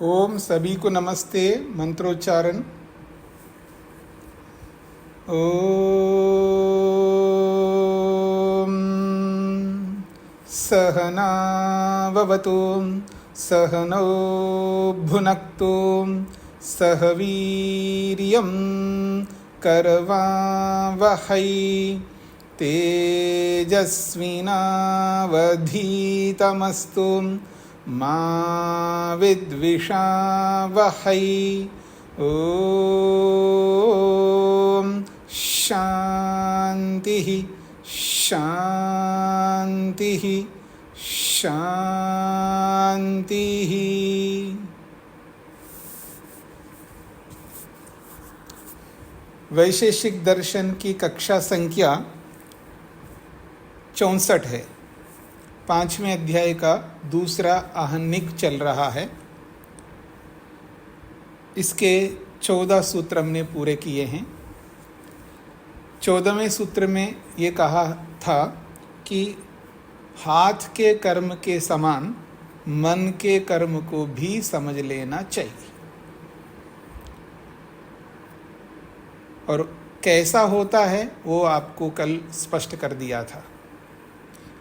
ओम सभी को नमस्ते। मंत्रोच्चारण। ओम सहनाववतु सहनौ भुनक्तु सह वीर्यं करवावहै तेजस्विनावधीतमस्तु मा विद्विषावहै। ओम शांति शांति शांति। वैशेषिक दर्शन की कक्षा संख्या 64 है। 5वें अध्याय का दूसरा आहनिक चल रहा है। इसके 14 सूत्र हमने पूरे किए हैं। 14वें सूत्र में ये कहा था कि हाथ के कर्म के समान मन के कर्म को भी समझ लेना चाहिए, और कैसा होता है वो आपको कल स्पष्ट कर दिया था।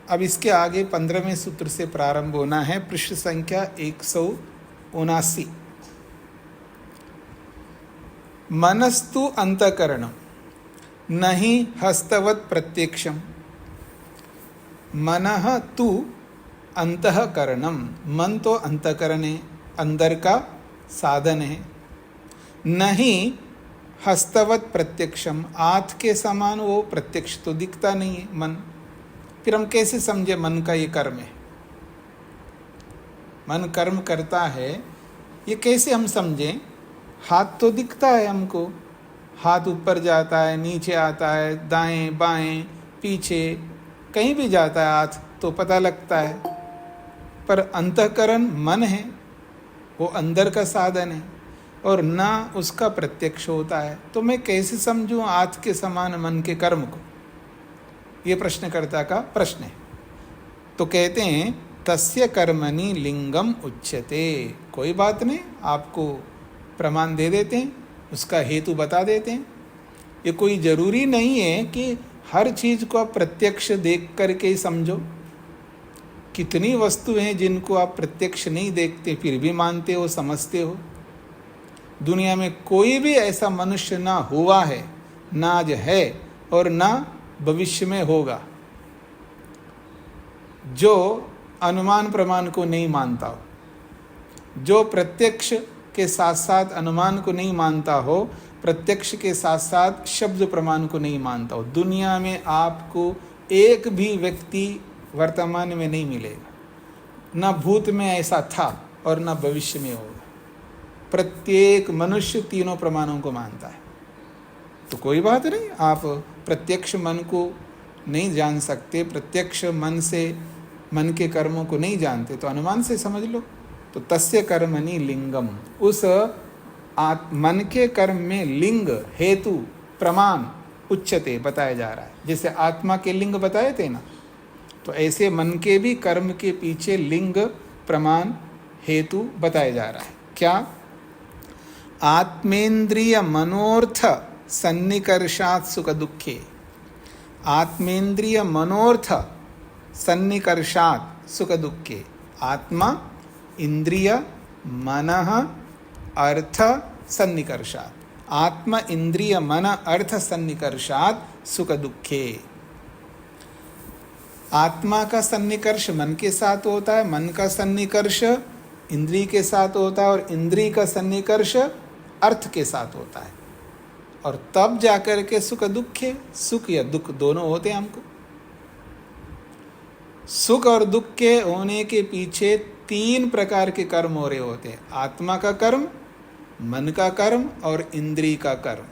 अब इसके आगे 15वें सूत्र से प्रारंभ होना है। पृष्ठ संख्या 179। मनस्तु अंतःकरणम नहि हस्तवत् प्रत्यक्षम मनः तु अंतःकरणम। मन तो अंतःकरण है, अंदर का साधन है। नहीं हस्तवत् प्रत्यक्षम, हाथ के समान वो प्रत्यक्ष तो दिखता नहीं है मन। फिर हम कैसे समझे मन का ये कर्म है? मन कर्म करता है, ये कैसे हम समझें? हाथ तो दिखता है हमको, हाथ ऊपर जाता है, नीचे आता है, दाएं बाएं पीछे कहीं भी जाता है हाथ तो पता लगता है। पर अंतःकरण मन है, वो अंदर का साधन है और ना उसका प्रत्यक्ष होता है। तो मैं कैसे समझूं हाथ के समान मन के कर्म को? ये प्रश्नकर्ता का प्रश्न है। तो कहते हैं तस्य कर्मणि लिंगम उच्यते। कोई बात नहीं, आपको प्रमाण दे देते हैं, उसका हेतु बता देते हैं। ये कोई ज़रूरी नहीं है कि हर चीज़ को आप प्रत्यक्ष देख करके ही समझो। कितनी वस्तुएं हैं जिनको आप प्रत्यक्ष नहीं देखते फिर भी मानते हो, समझते हो। दुनिया में कोई भी ऐसा मनुष्य ना हुआ है, ना आज है और ना भविष्य में होगा जो अनुमान प्रमाण को नहीं मानता हो, जो प्रत्यक्ष के साथ साथ अनुमान को नहीं मानता हो, प्रत्यक्ष के साथ साथ शब्द प्रमाण को नहीं मानता हो। दुनिया में आपको एक भी व्यक्ति वर्तमान में नहीं मिलेगा, ना भूत में ऐसा था और ना भविष्य में होगा। प्रत्येक मनुष्य तीनों प्रमाणों को मानता है। तो कोई बात नहीं, आप प्रत्यक्ष मन को नहीं जान सकते, प्रत्यक्ष मन से मन के कर्मों को नहीं जानते, तो अनुमान से समझ लो। तो तस्य कर्मणि लिंगम, उस मन के कर्म में लिंग हेतु प्रमाण उच्यते बताया जा रहा है। जैसे आत्मा के लिंग बताए थे ना, तो ऐसे मन के भी कर्म के पीछे लिंग प्रमाण हेतु बताया जा रहा है। क्या? आत्मेन्द्रिय मनोर्थ सन्निकर्षात् सुख दुखे। आत्मेन्द्रिय मनोर्थ सन्निकर्षात् सुख दुखे। आत्मा, इंद्रिय, मनः, अर्थ, सन्निकर्षात्। आत्मा, इंद्रिय, मन, अर्थ, सन्निकर्षात् सुख दुखे। आत्मा का सन्निकर्ष मन के साथ होता है, मन का सन्निकर्ष इंद्रिय के साथ होता है और इंद्रिय का सन्निकर्ष अर्थ के साथ होता है। और तब जाकर के सुख दुख है, सुख या दुख दोनों होते हैं हमको। सुख और दुख के होने के पीछे 3 प्रकार के कर्म हो रहे होते हैं। आत्मा का कर्म, मन का कर्म और इंद्रिय का कर्म।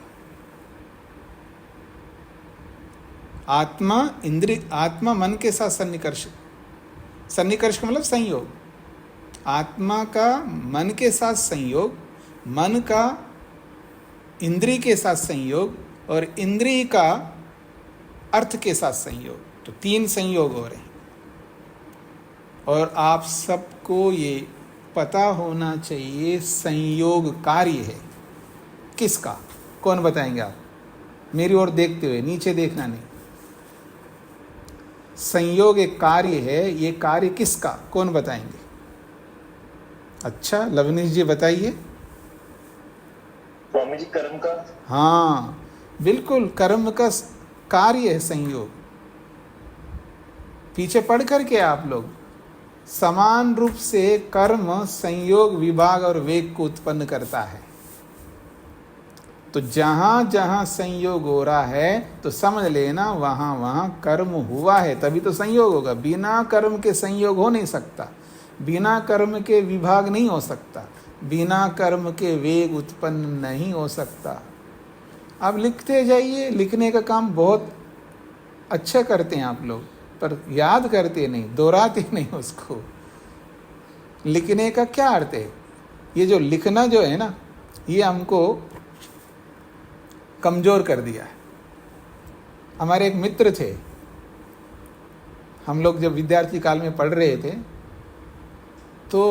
आत्मा, इंद्रिय, आत्मा मन के साथ सन्निकर्ष, सन्निकर्ष का मतलब संयोग। आत्मा का मन के साथ संयोग, मन का इंद्रिय के साथ संयोग और इंद्रिय का अर्थ के साथ संयोग। तो 3 संयोग हो रहे हैं। और आप सबको ये पता होना चाहिए संयोग कार्य है। किसका? कौन बताएंगे आप? मेरी ओर देखते हुए, नीचे देखना नहीं। संयोग एक कार्य है, ये कार्य किसका? कौन बताएंगे? अच्छा, लवनीश जी बताइए। स्वामी जी, कर्म का। हाँ बिल्कुल, कर्म का कार्य है संयोग। पीछे पढ़ करके आप लोग, समान रूप से कर्म संयोग, विभाग और वेग को उत्पन्न करता है। तो जहां जहां संयोग हो रहा है तो समझ लेना वहां वहां कर्म हुआ है, तभी तो संयोग होगा। बिना कर्म के संयोग हो नहीं सकता, बिना कर्म के विभाग नहीं हो सकता, बिना कर्म के वेग उत्पन्न नहीं हो सकता। आप लिखते जाइए, लिखने का काम बहुत अच्छा करते हैं आप लोग, पर याद करते नहीं, दोहराते नहीं उसको। लिखने का क्या अर्थ है? ये जो लिखना जो है ना, ये हमको कमज़ोर कर दिया है। हमारे एक मित्र थे, हम लोग जब विद्यार्थी काल में पढ़ रहे थे तो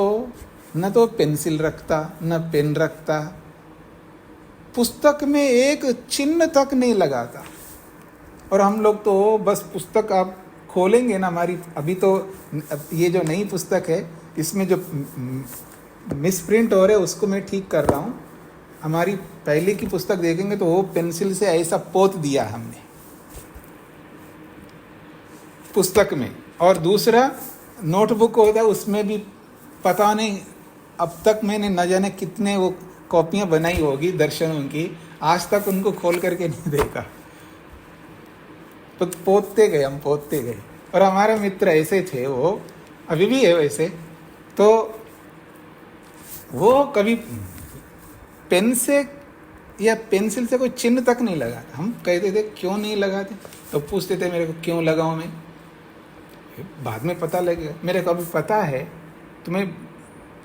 न तो पेंसिल रखता न पेन रखता, पुस्तक में एक चिन्ह तक नहीं लगाता। और हम लोग तो बस पुस्तक आप खोलेंगे ना, हमारी अभी तो ये जो नई पुस्तक है इसमें जो मिसप्रिंट हो रहे हैं उसको मैं ठीक कर रहा हूँ। हमारी पहले की पुस्तक देखेंगे तो वो पेंसिल से ऐसा पोत दिया हमने पुस्तक में। और दूसरा नोटबुक होता है, उसमें भी पता नहीं अब तक मैंने न जाने कितने वो कॉपियाँ बनाई होगी दर्शनों की, आज तक उनको खोल करके नहीं देखा। तो पोतते गए, हम पोतते गए। और हमारे मित्र ऐसे थे, वो अभी भी है वैसे, तो वो कभी पेन से या पेंसिल से कोई चिन्ह तक नहीं लगाता। हम कहते थे क्यों नहीं लगाते, तो पूछते थे मेरे को क्यों लगाऊं मैं, बाद में पता लगेगा। मेरे को अभी पता है, तुम्हें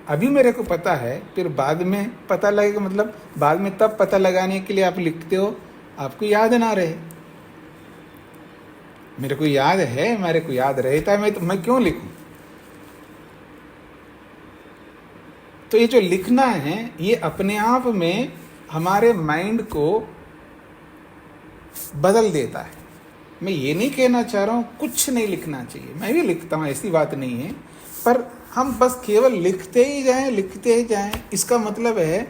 अभी मेरे को पता है, फिर बाद में पता लगेगा, मतलब बाद में तब पता लगाने के लिए आप लिखते हो, आपको याद ना रहे। मेरे को याद है, मेरे को याद रहता है, मैं क्यों लिखूं? तो ये जो लिखना है ये अपने आप में हमारे माइंड को बदल देता है। मैं ये नहीं कहना चाह रहा हूँ कुछ नहीं लिखना चाहिए, मैं भी लिखता हूँ, ऐसी बात नहीं है, पर हम बस केवल लिखते ही जाएं, लिखते ही जाएं। इसका मतलब है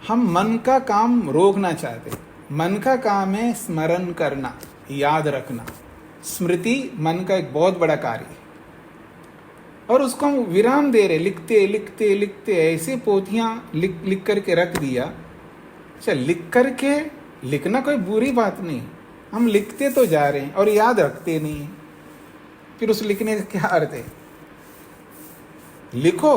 हम मन का काम रोकना चाहते हैं। मन का काम है स्मरण करना, याद रखना। स्मृति मन का एक बहुत बड़ा कार्य है, और उसको हम विराम दे रहे, लिखते लिखते लिखते ऐसे पोथियाँ लिख करके रख दिया। अच्छा, लिख करके लिखना कोई बुरी बात नहीं, हम लिखते तो जा रहे हैं और याद रखते नहीं हैं, फिर उस लिखने का क्या अर्थ है? लिखो,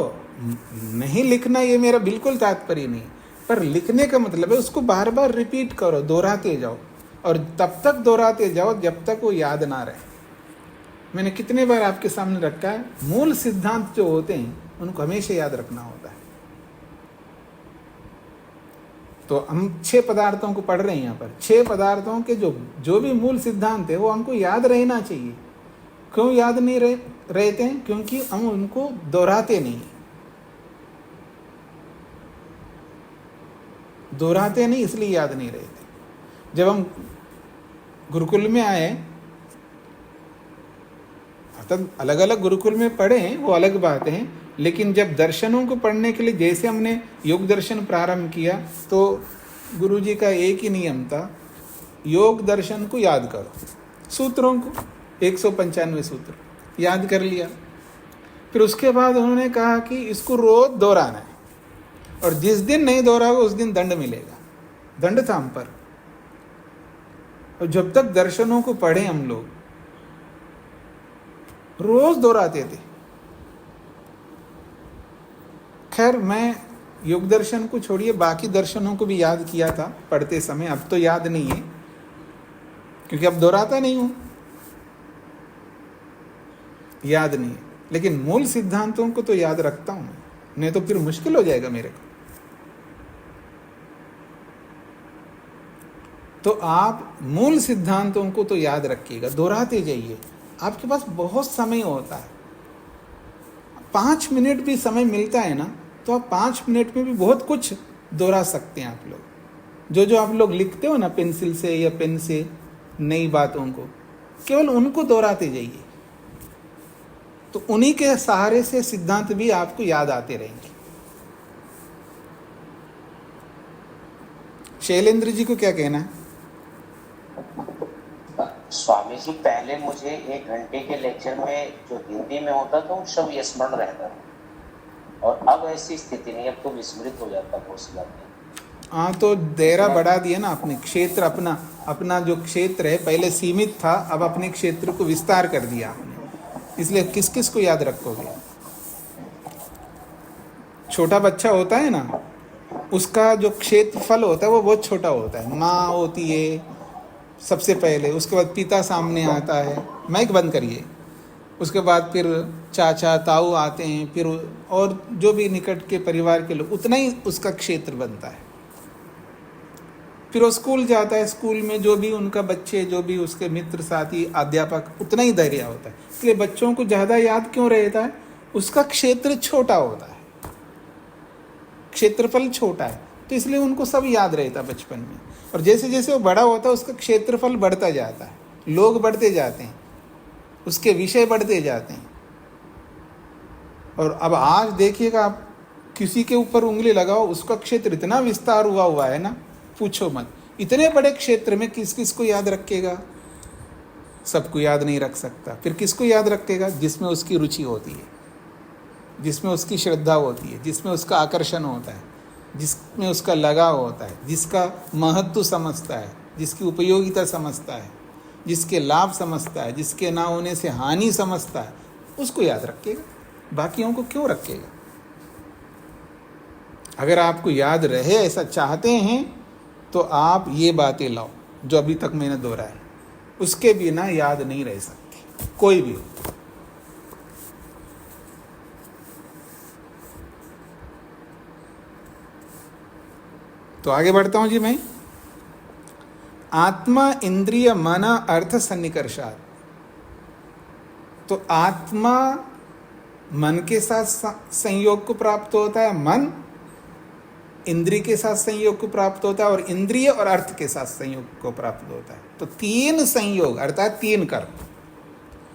नहीं लिखना ये मेरा बिल्कुल तात्पर्य नहीं, पर लिखने का मतलब है उसको बार बार रिपीट करो, दोहराते जाओ, और तब तक दोहराते जाओ जब तक वो याद ना रहे। मैंने कितने बार आपके सामने रखा है, मूल सिद्धांत जो होते हैं उनको हमेशा याद रखना होता है। तो हम 6 पदार्थों को पढ़ रहे हैं यहाँ पर, 6 पदार्थों के जो भी मूल सिद्धांत है वो हमको याद रहना चाहिए। क्यों याद नहीं रहते हैं? क्योंकि हम उनको दोहराते नहीं, दोहराते नहीं इसलिए याद नहीं रहते। जब हम गुरुकुल में आए, अर्थात अलग अलग गुरुकुल में पढ़े हैं वो अलग बात है, लेकिन जब दर्शनों को पढ़ने के लिए जैसे हमने योग दर्शन प्रारंभ किया तो गुरुजी का एक ही नियम था, योग दर्शन को याद करो, सूत्रों को 195 सूत्र याद कर लिया। फिर उसके बाद उन्होंने कहा कि इसको रोज दोहराना है, और जिस दिन नहीं दोहराओगे उस दिन दंड मिलेगा। दंड था हम पर। और जब तक दर्शनों को पढ़े हम लोग रोज दोहराते थे। खैर, मैं योग दर्शन को छोड़िए बाकी दर्शनों को भी याद किया था पढ़ते समय, अब तो याद नहीं है क्योंकि अब दोहराता नहीं हूं, याद नहीं है। लेकिन मूल सिद्धांतों को तो याद रखता हूं, नहीं तो फिर मुश्किल हो जाएगा मेरे को। तो आप मूल सिद्धांतों को तो याद रखिएगा, दोहराते जाइए। आपके पास बहुत समय होता है, 5 मिनट भी समय मिलता है ना, तो आप 5 मिनट में भी बहुत कुछ दोहरा सकते हैं आप लोग। जो जो आप लोग लिखते हो ना पेंसिल से या पेन से नई बातों को, केवल उनको दोहराते जाइए, तो उन्हीं के सहारे से सिद्धांत भी आपको याद आते रहेंगे। शैलेंद्र जी को क्या कहना है? स्वामी जी, पहले मुझे 1 घंटे के लेक्चर में जो हिंदी में होता था वो सब स्मरण रहता था, और अब ऐसी स्थिति नहीं, अब तो विस्मृत हो जाता बहुत सी बातें। हाँ, तो दायरा बढ़ा दिया ना आपने, क्षेत्र अपना अपना जो क्षेत्र है पहले सीमित था, अब अपने क्षेत्र को विस्तार कर दिया आपने, इसलिए किस किस को याद रखोगे? छोटा बच्चा होता है ना, उसका जो क्षेत्रफल होता है वो बहुत छोटा होता है। माँ होती है सबसे पहले, उसके बाद पिता सामने आता है, माइक बंद करिए, उसके बाद फिर चाचा ताऊ आते हैं, फिर और जो भी निकट के परिवार के लोग, उतना ही उसका क्षेत्र बनता है। फिर वो स्कूल जाता है, स्कूल में जो भी उनका बच्चे, जो भी उसके मित्र साथी अध्यापक, उतना ही दायरा होता है। इसलिए बच्चों को ज़्यादा याद क्यों रहता है? उसका क्षेत्र छोटा होता है, क्षेत्रफल छोटा है, तो इसलिए उनको सब याद रहता है बचपन में। और जैसे जैसे वो बड़ा होता है उसका क्षेत्रफल बढ़ता जाता है, लोग बढ़ते जाते हैं, उसके विषय बढ़ते जाते हैं। और अब आज देखिएगा, आप किसी के ऊपर उंगली लगाओ, उसका क्षेत्र इतना विस्तार हुआ है ना, पूछो मत। इतने बड़े क्षेत्र में किस किस को याद रखेगा? सबको याद नहीं रख सकता। फिर किसको याद रखेगा? जिसमें उसकी रुचि होती है, जिसमें उसकी श्रद्धा होती है, जिसमें उसका आकर्षण होता है, जिसमें उसका लगाव होता है, जिसका महत्व समझता है, जिसकी उपयोगिता समझता है, जिसके लाभ समझता है, जिसके ना होने से हानि समझता है, उसको याद रखेगा। बाकियों को क्यों रखेगा? अगर आपको याद रहे, ऐसा चाहते हैं, तो आप ये बातें लाओ जो अभी तक मैंने दोहराया, उसके बिना याद नहीं रह सकती कोई भी हो। तो आगे बढ़ता हूं जी मैं। आत्मा इंद्रिय मन अर्थ सन्निकर्षात्। तो आत्मा मन के साथ संयोग को प्राप्त होता है, मन इंद्रिय के साथ संयोग को प्राप्त होता है, और इंद्रिय और अर्थ के साथ संयोग को प्राप्त होता है। तो 3 संयोग अर्थात 3 कर्म।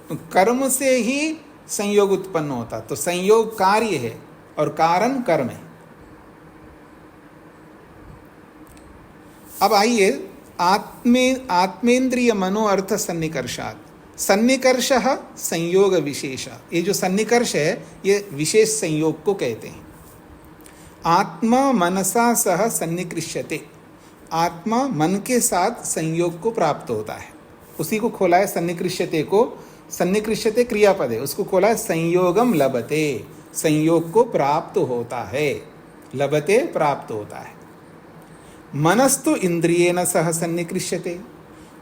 तो कर्म से ही संयोग उत्पन्न होता है। तो संयोग कार्य है और कारण कर्म है। अब आइए, आत्मेंद्रिय मनो अर्थ सन्निकर्षात्। सन्निकर्ष संयोग विशेष। ये जो सन्निकर्ष है ये विशेष संयोग को कहते हैं। आत्मा मनसा सह सन्निकृष्यते। आत्मा मन के साथ संयोग को प्राप्त होता है, उसी को खोला है सन्निकृष्यते को। सन्निकृष्यते क्रियापद है, उसको खोला है संयोगम लभते। संयोग को प्राप्त होता है, लभते प्राप्त होता है। मनस्तु इंद्रियेण सह सन्निकृष्यते।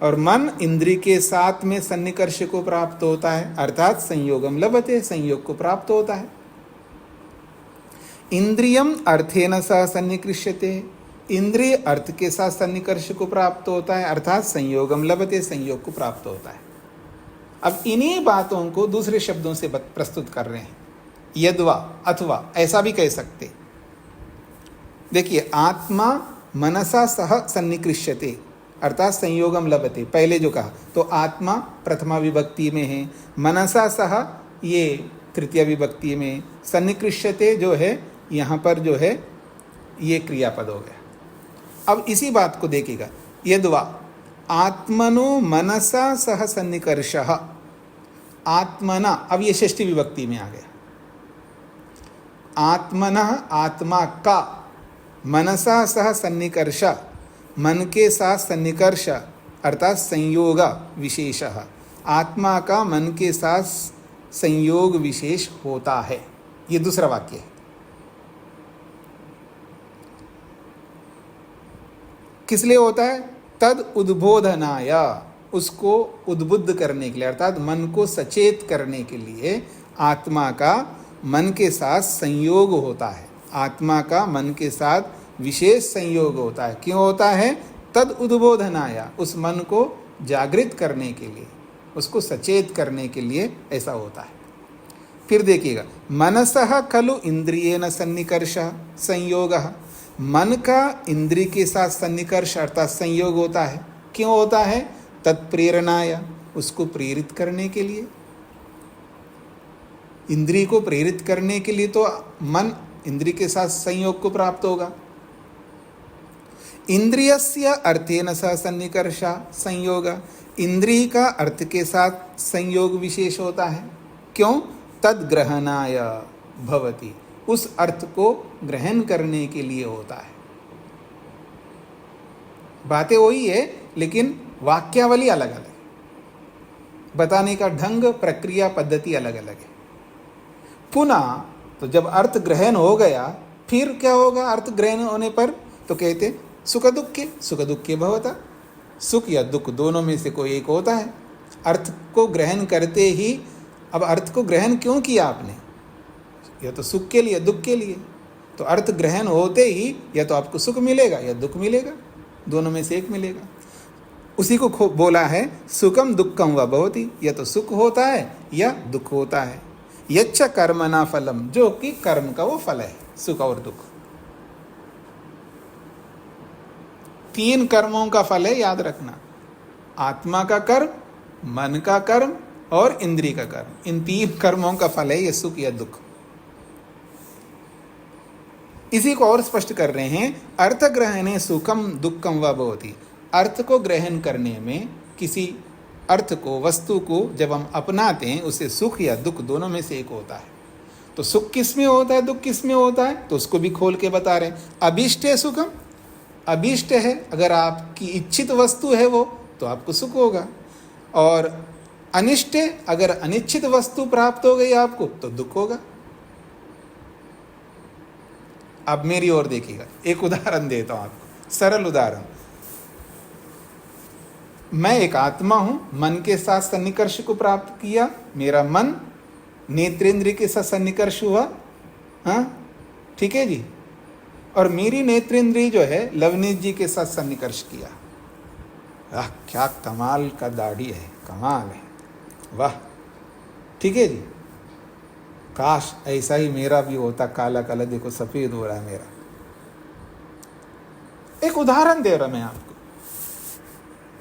और मन इंद्रिय के साथ में सन्निकर्ष को प्राप्त होता है, अर्थात संयोगम लभते, संयोग को प्राप्त होता है। इंद्रियम अर्थेन सह सन्निकृष्यते। इंद्रिय अर्थ के साथ सन्निकर्ष को प्राप्त होता है, अर्थात संयोगम लभते, संयोग को प्राप्त होता है। अब इन्हीं बातों को दूसरे शब्दों से प्रस्तुत कर रहे हैं, यद्वा अथवा, ऐसा भी कह सकते। देखिए, आत्मा मनसा सह सन्निकृष्यते अर्थात संयोगम लभते, पहले जो कहा, तो आत्मा प्रथमा विभक्ति में है, मनसा सह ये तृतीय विभक्ति में, सन्निकृष्यते जो है यहाँ पर जो है ये क्रियापद हो गया। अब इसी बात को देखिएगा, यद्वा आत्मनो मनसा सह सन्निकर्षः। आत्मना, अब ये षष्ठी विभक्ति में आ गया। आत्मनः, आत्मा का, मनसा सह सन्निकर्ष, मन के साथ सन्निकर्ष अर्थात संयोग विशेषः। आत्मा का मन के साथ संयोग विशेष होता है। ये दूसरा वाक्य है। किस लिए होता है? तद उद्बोधनाय, उसको उद्बुद्ध करने के लिए, अर्थात मन को सचेत करने के लिए आत्मा का मन के साथ संयोग होता है। आत्मा का मन के साथ विशेष संयोग होता है। क्यों होता है? तद उद्बोधनाय, उस मन को जागृत करने के लिए, उसको सचेत करने के लिए ऐसा होता है। फिर देखिएगा, मनसः खलु इंद्रियेण सन्निकर्षः संयोगः, मन का इंद्रिय के साथ सन्निकर्ष अर्थात संयोग होता है। क्यों होता है? तत्प्रेरणाय, उसको प्रेरित करने के लिए। इंद्रिय को प्रेरित करने के लिए तो मन इंद्रिय के साथ संयोग को प्राप्त होगा। इंद्रियस्य अर्थेन सह सन्निकर्षः संयोगः, इंद्रिय का अर्थ के साथ संयोग विशेष होता है। क्यों? तद्ग्रहणाय भवति, उस अर्थ को ग्रहण करने के लिए होता है। बातें वही है लेकिन वाक्यावली अलग अलग है, बताने का ढंग प्रक्रिया पद्धति अलग अलग है। पुनः तो जब अर्थ ग्रहण हो गया फिर क्या होगा? अर्थ ग्रहण होने पर तो कहते सुख दुखे भवता, सुख या दुख दोनों में से कोई एक होता है। अर्थ को ग्रहण करते ही, अब अर्थ को ग्रहण क्यों किया आपने? या तो सुख के लिए, दुख के लिए। तो अर्थ ग्रहण होते ही या तो आपको सुख मिलेगा या दुख मिलेगा, दोनों में से एक मिलेगा। उसी को बोला है सुखम दुखम व भवति, या तो सुख होता है या दुख होता है। यच्च कर्मणा फलम, जो कि कर्म का वो फल है, सुख और दुख। 3 कर्मों का फल है, याद रखना। आत्मा का कर्म, मन का कर्म और इंद्रिय का कर्म। इन 3 कर्मों का फल है ये सुख या दुख। इसी को और स्पष्ट कर रहे हैं, अर्थ ग्रहणे सुखम दुखम व भवति। अर्थ को ग्रहण करने में, किसी अर्थ को, वस्तु को जब हम अपनाते हैं, उसे सुख या दुख दोनों में से एक होता है। तो सुख किस में होता है, दुख किस में होता है, तो उसको भी खोल के बता रहे हैं। अभीष्ट है सुखम, अभीष्ट है, अगर आपकी इच्छित वस्तु है वो, तो आपको सुख होगा। और अनिष्ट है, अगर अनिच्छित वस्तु प्राप्त हो गई आपको, तो दुख होगा। अब मेरी ओर देखिएगा, एक उदाहरण देता हूं आपको, सरल उदाहरण। मैं एक आत्मा हूं, मन के साथ सन्निकर्ष को प्राप्त किया, मेरा मन नेत्रेंद्रिय के साथ सन्निकर्ष हुआ, हाँ ठीक है जी। और मेरी नेत्रेंद्रिय जो है लवनीश जी के साथ सन्निकर्ष किया। क्या कमाल का दाढ़ी है, कमाल है, वाह, ठीक है जी। काश ऐसा ही मेरा भी होता, काला काला देखो सफेद हो रहा है मेरा। एक उदाहरण दे रहा मैं आपको।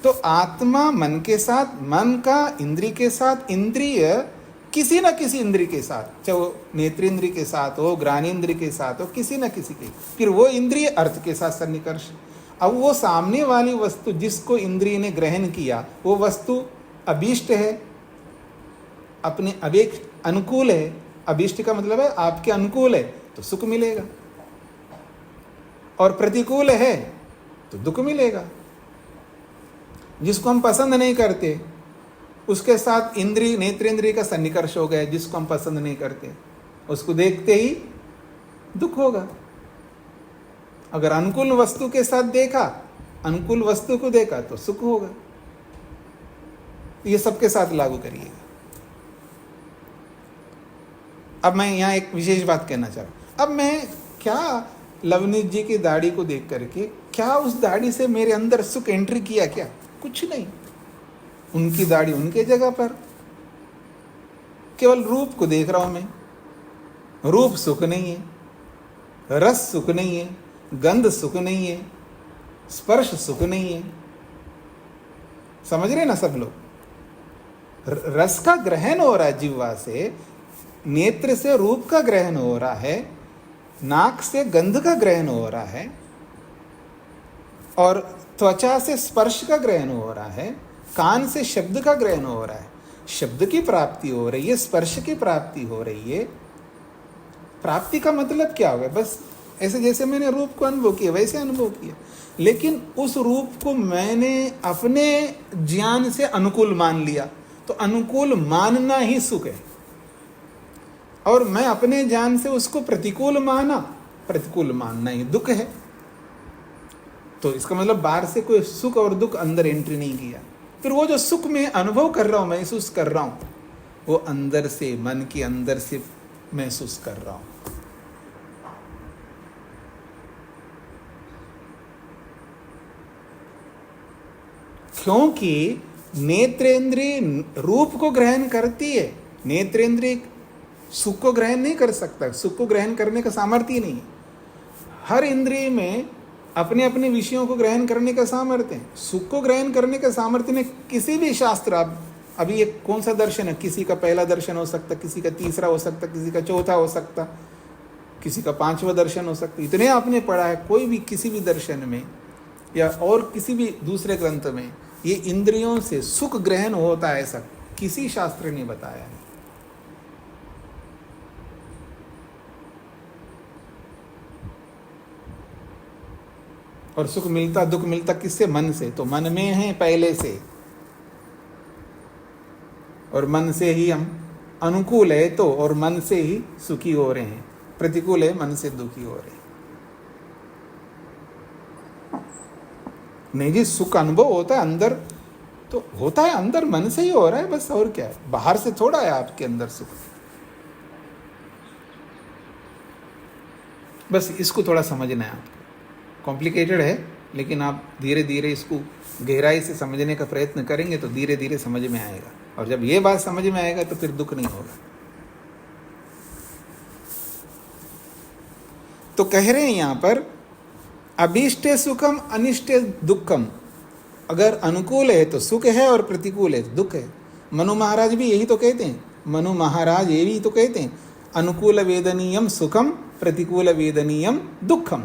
तो आत्मा मन के साथ, मन का इंद्रिय के साथ, इंद्रिय किसी न किसी इंद्रिय के साथ, चाहे वो नेत्रेंद्रिय के साथ हो, ज्ञानेंद्रिय के साथ हो, किसी न किसी के, फिर वो इंद्रिय अर्थ के साथ सन्निकर्ष। अब वो सामने वाली वस्तु जिसको इंद्रिय ने ग्रहण किया, वो वस्तु अभीष्ट है, अपने अवेक अनुकूल है। अभीष्ट का मतलब है आपके अनुकूल है तो सुख मिलेगा, और प्रतिकूल है तो दुख मिलेगा। जिसको हम पसंद नहीं करते उसके साथ इंद्रिय, नेत्रेंद्रिय का सन्निकर्ष हो गया। जिसको हम पसंद नहीं करते उसको देखते ही दुख होगा। अगर अनुकूल वस्तु के साथ देखा, अनुकूल वस्तु को देखा तो सुख होगा। ये सबके साथ लागू करिएगा। अब मैं यहाँ एक विशेष बात कहना चाह रहा हूँ। अब मैं क्या लवनीश जी की दाढ़ी को देख करके, क्या उस दाढ़ी से मेरे अंदर सुख एंट्री किया? क्या? कुछ नहीं। उनकी दाढ़ी उनके जगह पर, केवल रूप को देख रहा हूं मैं। रूप सुख नहीं है, रस सुख नहीं है, गंध सुख नहीं है, स्पर्श सुख नहीं है। समझ रहे ना सब लोग? रस का ग्रहण हो रहा है जिह्वा से, नेत्र से रूप का ग्रहण हो रहा है, नाक से गंध का ग्रहण हो रहा है, और त्वचा से स्पर्श का ग्रहण हो रहा है, कान से शब्द का ग्रहण हो रहा है। शब्द की प्राप्ति हो रही है, स्पर्श की प्राप्ति हो रही है। प्राप्ति का मतलब क्या होगा? बस ऐसे जैसे मैंने रूप को अनुभव किया वैसे अनुभव किया, लेकिन उस रूप को मैंने अपने ज्ञान से अनुकूल मान लिया, तो अनुकूल मानना ही सुख है। और मैं अपने ज्ञान से उसको प्रतिकूल माना, प्रतिकूल मानना ही दुख है। तो इसका मतलब बाहर से कोई सुख और दुख अंदर एंट्री नहीं किया। फिर वो जो सुख में अनुभव कर रहा हूं, महसूस कर रहा हूं, वो अंदर से, मन के अंदर से महसूस कर रहा हूं। क्योंकि नेत्रेंद्रिय रूप को ग्रहण करती है, नेत्रेंद्रिय सुख को ग्रहण नहीं कर सकता, सुख को ग्रहण करने का सामर्थ्य ही नहीं है। हर इंद्रिय में अपने अपने विषयों को ग्रहण करने का सामर्थ्य है। सुख को ग्रहण करने का सामर्थ्य ने किसी भी शास्त्र, आप अभी ये कौन सा दर्शन है, किसी का पहला दर्शन हो सकता, किसी का तीसरा हो सकता, किसी का चौथा हो सकता, किसी का पांचवा दर्शन हो सकता, इतने आपने पढ़ा है, कोई भी किसी भी दर्शन में या और किसी भी दूसरे ग्रंथ में ये इंद्रियों से सुख ग्रहण होता है ऐसा किसी शास्त्र ने बताया है। और सुख मिलता दुख मिलता किससे? मन से। तो मन में है पहले से, और मन से ही हम अनुकूल है तो, और मन से ही सुखी हो रहे हैं, प्रतिकूल है मन से दुखी हो रहे हैं। नहीं जी, सुख अनुभव होता है अंदर, तो होता है अंदर, मन से ही हो रहा है बस, और क्या है, बाहर से थोड़ा है आपके अंदर सुख। बस इसको थोड़ा समझना है आपको। कॉम्प्लिकेटेड है, लेकिन आप धीरे धीरे इसको गहराई से समझने का प्रयत्न करेंगे तो धीरे धीरे समझ में आएगा, और जब ये बात समझ में आएगा तो फिर दुख नहीं होगा। तो कह रहे हैं यहां पर अभीष्टे सुखम अनिष्टे दुखम, अगर अनुकूल है तो सुख है और प्रतिकूल है तो दुख है। मनु महाराज भी यही तो कहते हैं, मनु महाराज ये भी तो कहते हैं, अनुकूल वेदनीयम सुखम प्रतिकूल वेदनीयम दुखम।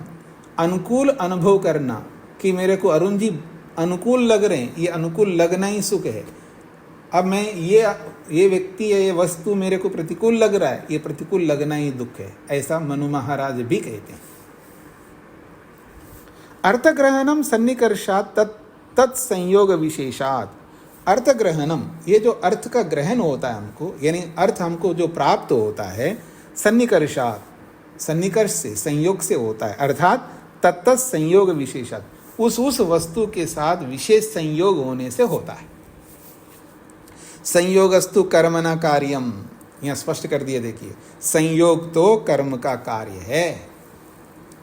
अनुकूल अनुभव करना कि मेरे को अरुण जी अनुकूल लग रहे हैं, ये अनुकूल लगना ही सुख है। अब मैं ये व्यक्ति है, ये वस्तु मेरे को प्रतिकूल लग रहा है, ये प्रतिकूल लगना ही दुख है, ऐसा मनु महाराज भी कहते हैं। अर्थग्रहणम सन्निकर्षात तत्संयोग विशेषात। अर्थग्रहणम, ये जो अर्थ का ग्रहण होता है हमको, यानी अर्थ हमको जो प्राप्त होता है, सन्निकर्षात, सन्निकर्ष से, संयोग से होता है, अर्थात तत्त संयोग विशेषात, उस वस्तु के साथ विशेष संयोग होने से होता है। संयोगस्तु कर्मणा कार्यम, यहाँ स्पष्ट कर दिया, देखिए संयोग तो कर्म का कार्य है।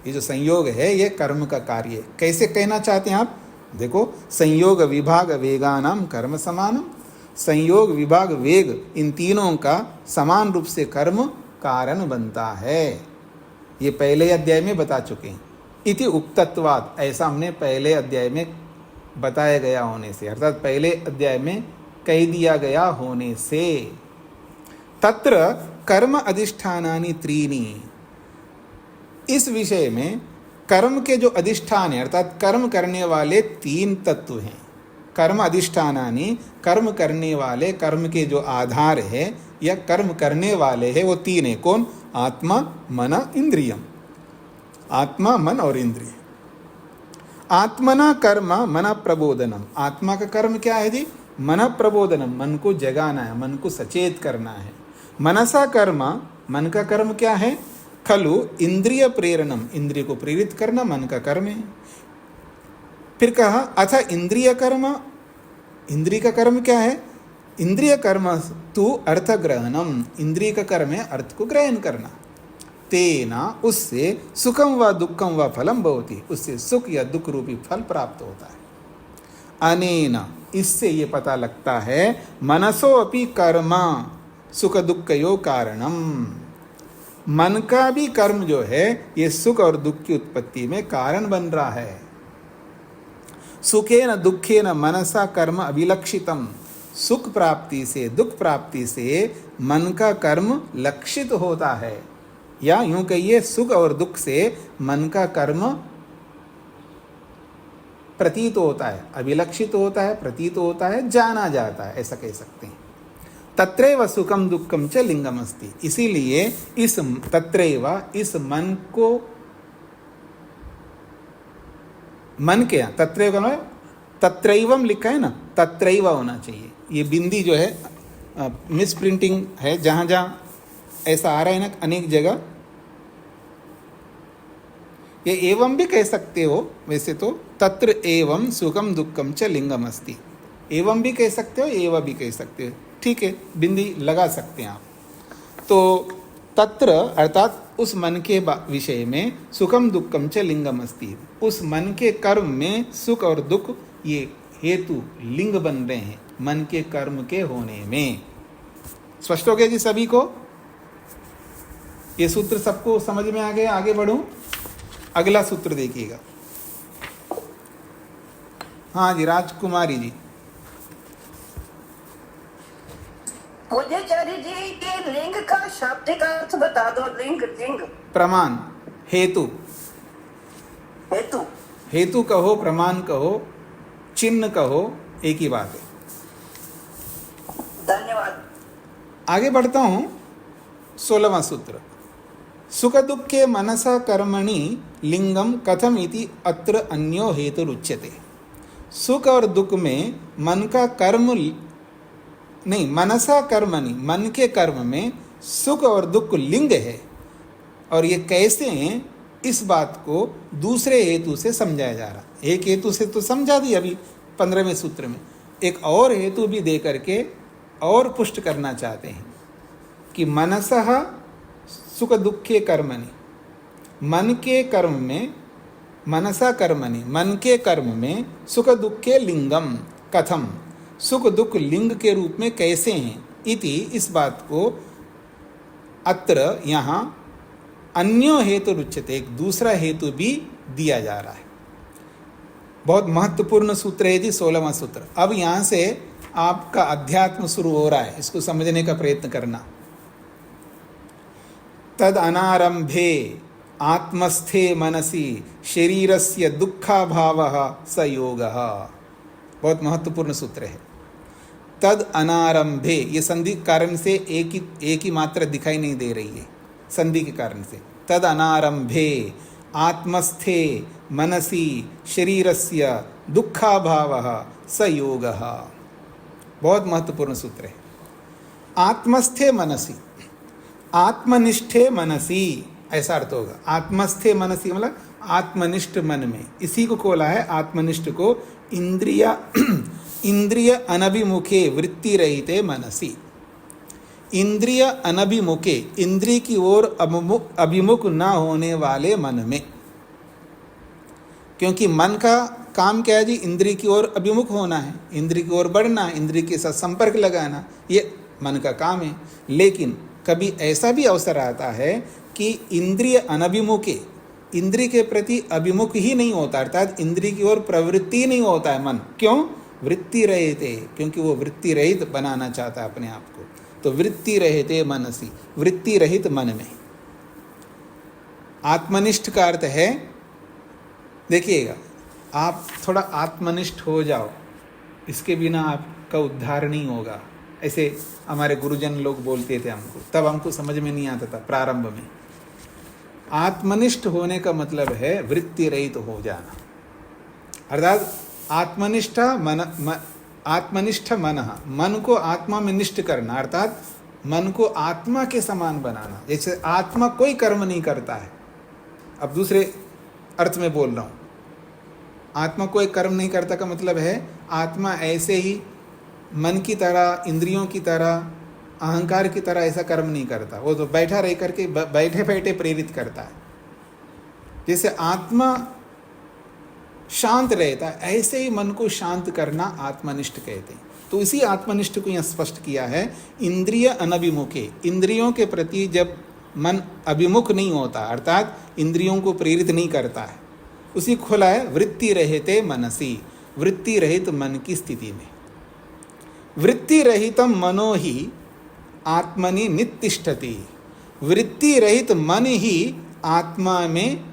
ये जो संयोग है ये कर्म का कार्य है। कैसे कहना चाहते हैं आप? देखो, संयोग विभाग वेगानाम कर्म समानम, संयोग विभाग वेग इन तीनों का समान रूप से कर्म कारण बनता है। ये पहले अध्याय में बता चुके हैं। इति उक्तत्वात्, ऐसा हमने पहले अध्याय में बताया गया होने से, अर्थात पहले अध्याय में कह दिया गया होने से, तत्र कर्म अधिष्ठानानि त्रीणि, इस विषय में कर्म के जो अधिष्ठान है, अर्थात कर्म करने वाले तीन तत्व हैं। कर्म अधिष्ठानानि, कर्म करने वाले, कर्म के जो आधार है या कर्म करने वाले हैं वो तीन है। कौन? आत्मा, मन, इंद्रियम। आत्मा, मन और इंद्रिय। आत्मना कर्म मन प्रबोधनम, आत्मा का कर्म क्या है जी? मन प्रबोधनम, मन को जगाना है, मन को सचेत करना है। मनसा कर्म, मन का कर्म क्या है? खलु इंद्रिय प्रेरणम, इंद्रिय को प्रेरित करना मन का कर्म है। फिर कहा अथ इंद्रिय कर्म, इंद्रिय का कर्म क्या है? इंद्रिय कर्म तु अर्थ ग्रहणम, इंद्रिय का कर्म है अर्थ को ग्रहण करना। तेना, उससे सुखम व दुखम व फलम भवति, उससे सुख या दुख रूपी फल प्राप्त होता है। अनेन, इससे ये पता लगता है, मनसो अपि कर्म सुख दुखयो कारणम, मन का भी कर्म जो है ये सुख और दुख की उत्पत्ति में कारण बन रहा है। सुखेन दुखेन मनसा कर्म अभिलक्षितम, सुख प्राप्ति से दुख प्राप्ति से मन का कर्म लक्षित होता है, या यूं कहिए सुख और दुख से मन का कर्म प्रतीत होता है, अभिलक्षित होता है, प्रतीत होता है, जाना जाता है, ऐसा कह सकते हैं। तत्रैव सुखम दुखम च लिंगम अस्ति, इसीलिए इस तत्रैव, इस मन को, मन के यहाँ तत्रैव का मतलब तत्रैवम लिखा है ना, तत्रैव होना चाहिए। ये बिंदी जो है मिस प्रिंटिंग है, जहाँ जहाँ ऐसा आ रहा है ना अनेक जगह, ये एवं भी कह सकते हो वैसे तो, तत्र एवं सुखम दुखम च लिंगम अस्ति, एवं भी कह सकते हो, एवं भी कह सकते हो, ठीक है, बिंदी लगा सकते हैं आप। तो तत्र अर्थात उस मन के विषय में सुखम दुखम च लिंगम अस्ति, उस मन के कर्म में सुख और दुख ये हेतु लिंग बन रहे हैं मन के कर्म के होने में। स्पष्ट हो गया जी सभी को? ये सूत्र सबको समझ में आ गया? आगे बढ़ूं? अगला सूत्र देखिएगा। हाँ जी, राजकुमारी जी। मुझे चारी जी के लिंग का शाब्दिक अर्थ बता दो। लिंग लिंग प्रमाण, हेतु। हेतु हेतु कहो, प्रमाण कहो, चिन्ह कहो, एक ही बात है। धन्यवाद। आगे बढ़ता हूं। 16वां सूत्र। सुख दुखे मनसा कर्मणि लिंगम कथम इति अत्र अन्यो हेतु रुच्यते। सुख और दुख में मन का कर्म नहीं, मनसा कर्मणि, मन के कर्म में सुख और दुख लिंग है। और ये कैसे हैं, इस बात को दूसरे हेतु से समझाया जा रहा। एक हेतु से तो समझा दी अभी 15वें सूत्र में, एक और हेतु भी दे करके और पुष्ट करना चाहते हैं कि मनसः सुख दुखे कर्मणि, मन के कर्म में, मनसा कर्मणि, मन के कर्म में सुख दुखे लिंगम कथम, सुख दुख लिंग के रूप में कैसे हैं, इति, इस बात को अत्र यहाँ अन्यो हेतु रुच्यते, एक दूसरा हेतु भी दिया जा रहा है। बहुत महत्वपूर्ण सूत्र है जी 16वां सूत्र। अब यहाँ से आपका अध्यात्म शुरू हो रहा है, इसको समझने का प्रयत्न करना। तद अनारंभे आत्मस्थे मनसि शरीरस्य दुःखाभावः स योगः। बहुत महत्वपूर्ण सूत्र है। तद अनारंभे, ये संधि के कारण से एक ही मात्रा दिखाई नहीं दे रही है, संधि के कारण से। तद अनारंभे आत्मस्थे मनसि शरीरस्य दुःखाभावः स योगः। बहुत महत्वपूर्ण सूत्र है। आत्मस्थे मनसि, आत्मनिष्ठे मनसि, ऐसा अर्थ होगा। आत्मस्थे मनसि मतलब आत्मनिष्ठ मन में, इसी को खोला है आत्मनिष्ठ को। इंद्रिय अनभिमुखे वृत्ति रहिते मनसि। इंद्रिय अनभिमुखे, इंद्रिय की ओर अभिमुख न होने वाले मन में। क्योंकि मन का काम क्या है जी? इंद्रिय की ओर अभिमुख होना है, इंद्रिय की ओर बढ़ना, इंद्रिय के साथ संपर्क लगाना, ये मन का काम है। लेकिन कभी ऐसा भी अवसर आता है कि इंद्रिय अनभिमुखे, इंद्रिय के प्रति अभिमुख ही नहीं होता, अर्थात इंद्रिय की ओर प्रवृत्ति नहीं होता है मन। क्यों? वृत्ति रहित, क्योंकि वो वृत्ति रहित बनाना चाहता है अपने आप को। तो वृत्ति रहिते मनसि, वृत्ति रहित मन में। आत्मनिष्ठ का अर्थ है, देखिएगा, आप थोड़ा आत्मनिष्ठ हो जाओ, इसके बिना आपका उद्धार नहीं होगा। ऐसे हमारे गुरुजन लोग बोलते थे हमको, तब हमको समझ में नहीं आता था प्रारंभ में। आत्मनिष्ठ होने का मतलब है वृत्ति रहित हो जाना, अर्थात आत्मनिष्ठ मन, मन को आत्मा में निष्ठ करना, अर्थात मन को आत्मा के समान बनाना। जैसे आत्मा कोई कर्म नहीं करता है, अब दूसरे अर्थ में बोल रहा हूँ। आत्मा कोई कर्म नहीं करता का मतलब है आत्मा ऐसे ही मन की तरह, इंद्रियों की तरह, अहंकार की तरह ऐसा कर्म नहीं करता। वो तो बैठा रह करके बैठे बैठे प्रेरित करता है। जैसे आत्मा शांत रहता है, ऐसे ही मन को शांत करना आत्मनिष्ठ कहते हैं। तो इसी आत्मनिष्ठ को यहाँ स्पष्ट किया है। इंद्रिय अनभिमुखे, इंद्रियों के प्रति जब मन अभिमुख नहीं होता, अर्थात इंद्रियों को प्रेरित नहीं करता है, उसी खोला है वृत्ति रहते मनसि, वृत्ति रहित मन की स्थिति में। वृत्ति रहितम मनो ही आत्मनि नितिष्ठति, वृत्ति रहित मन ही आत्मा में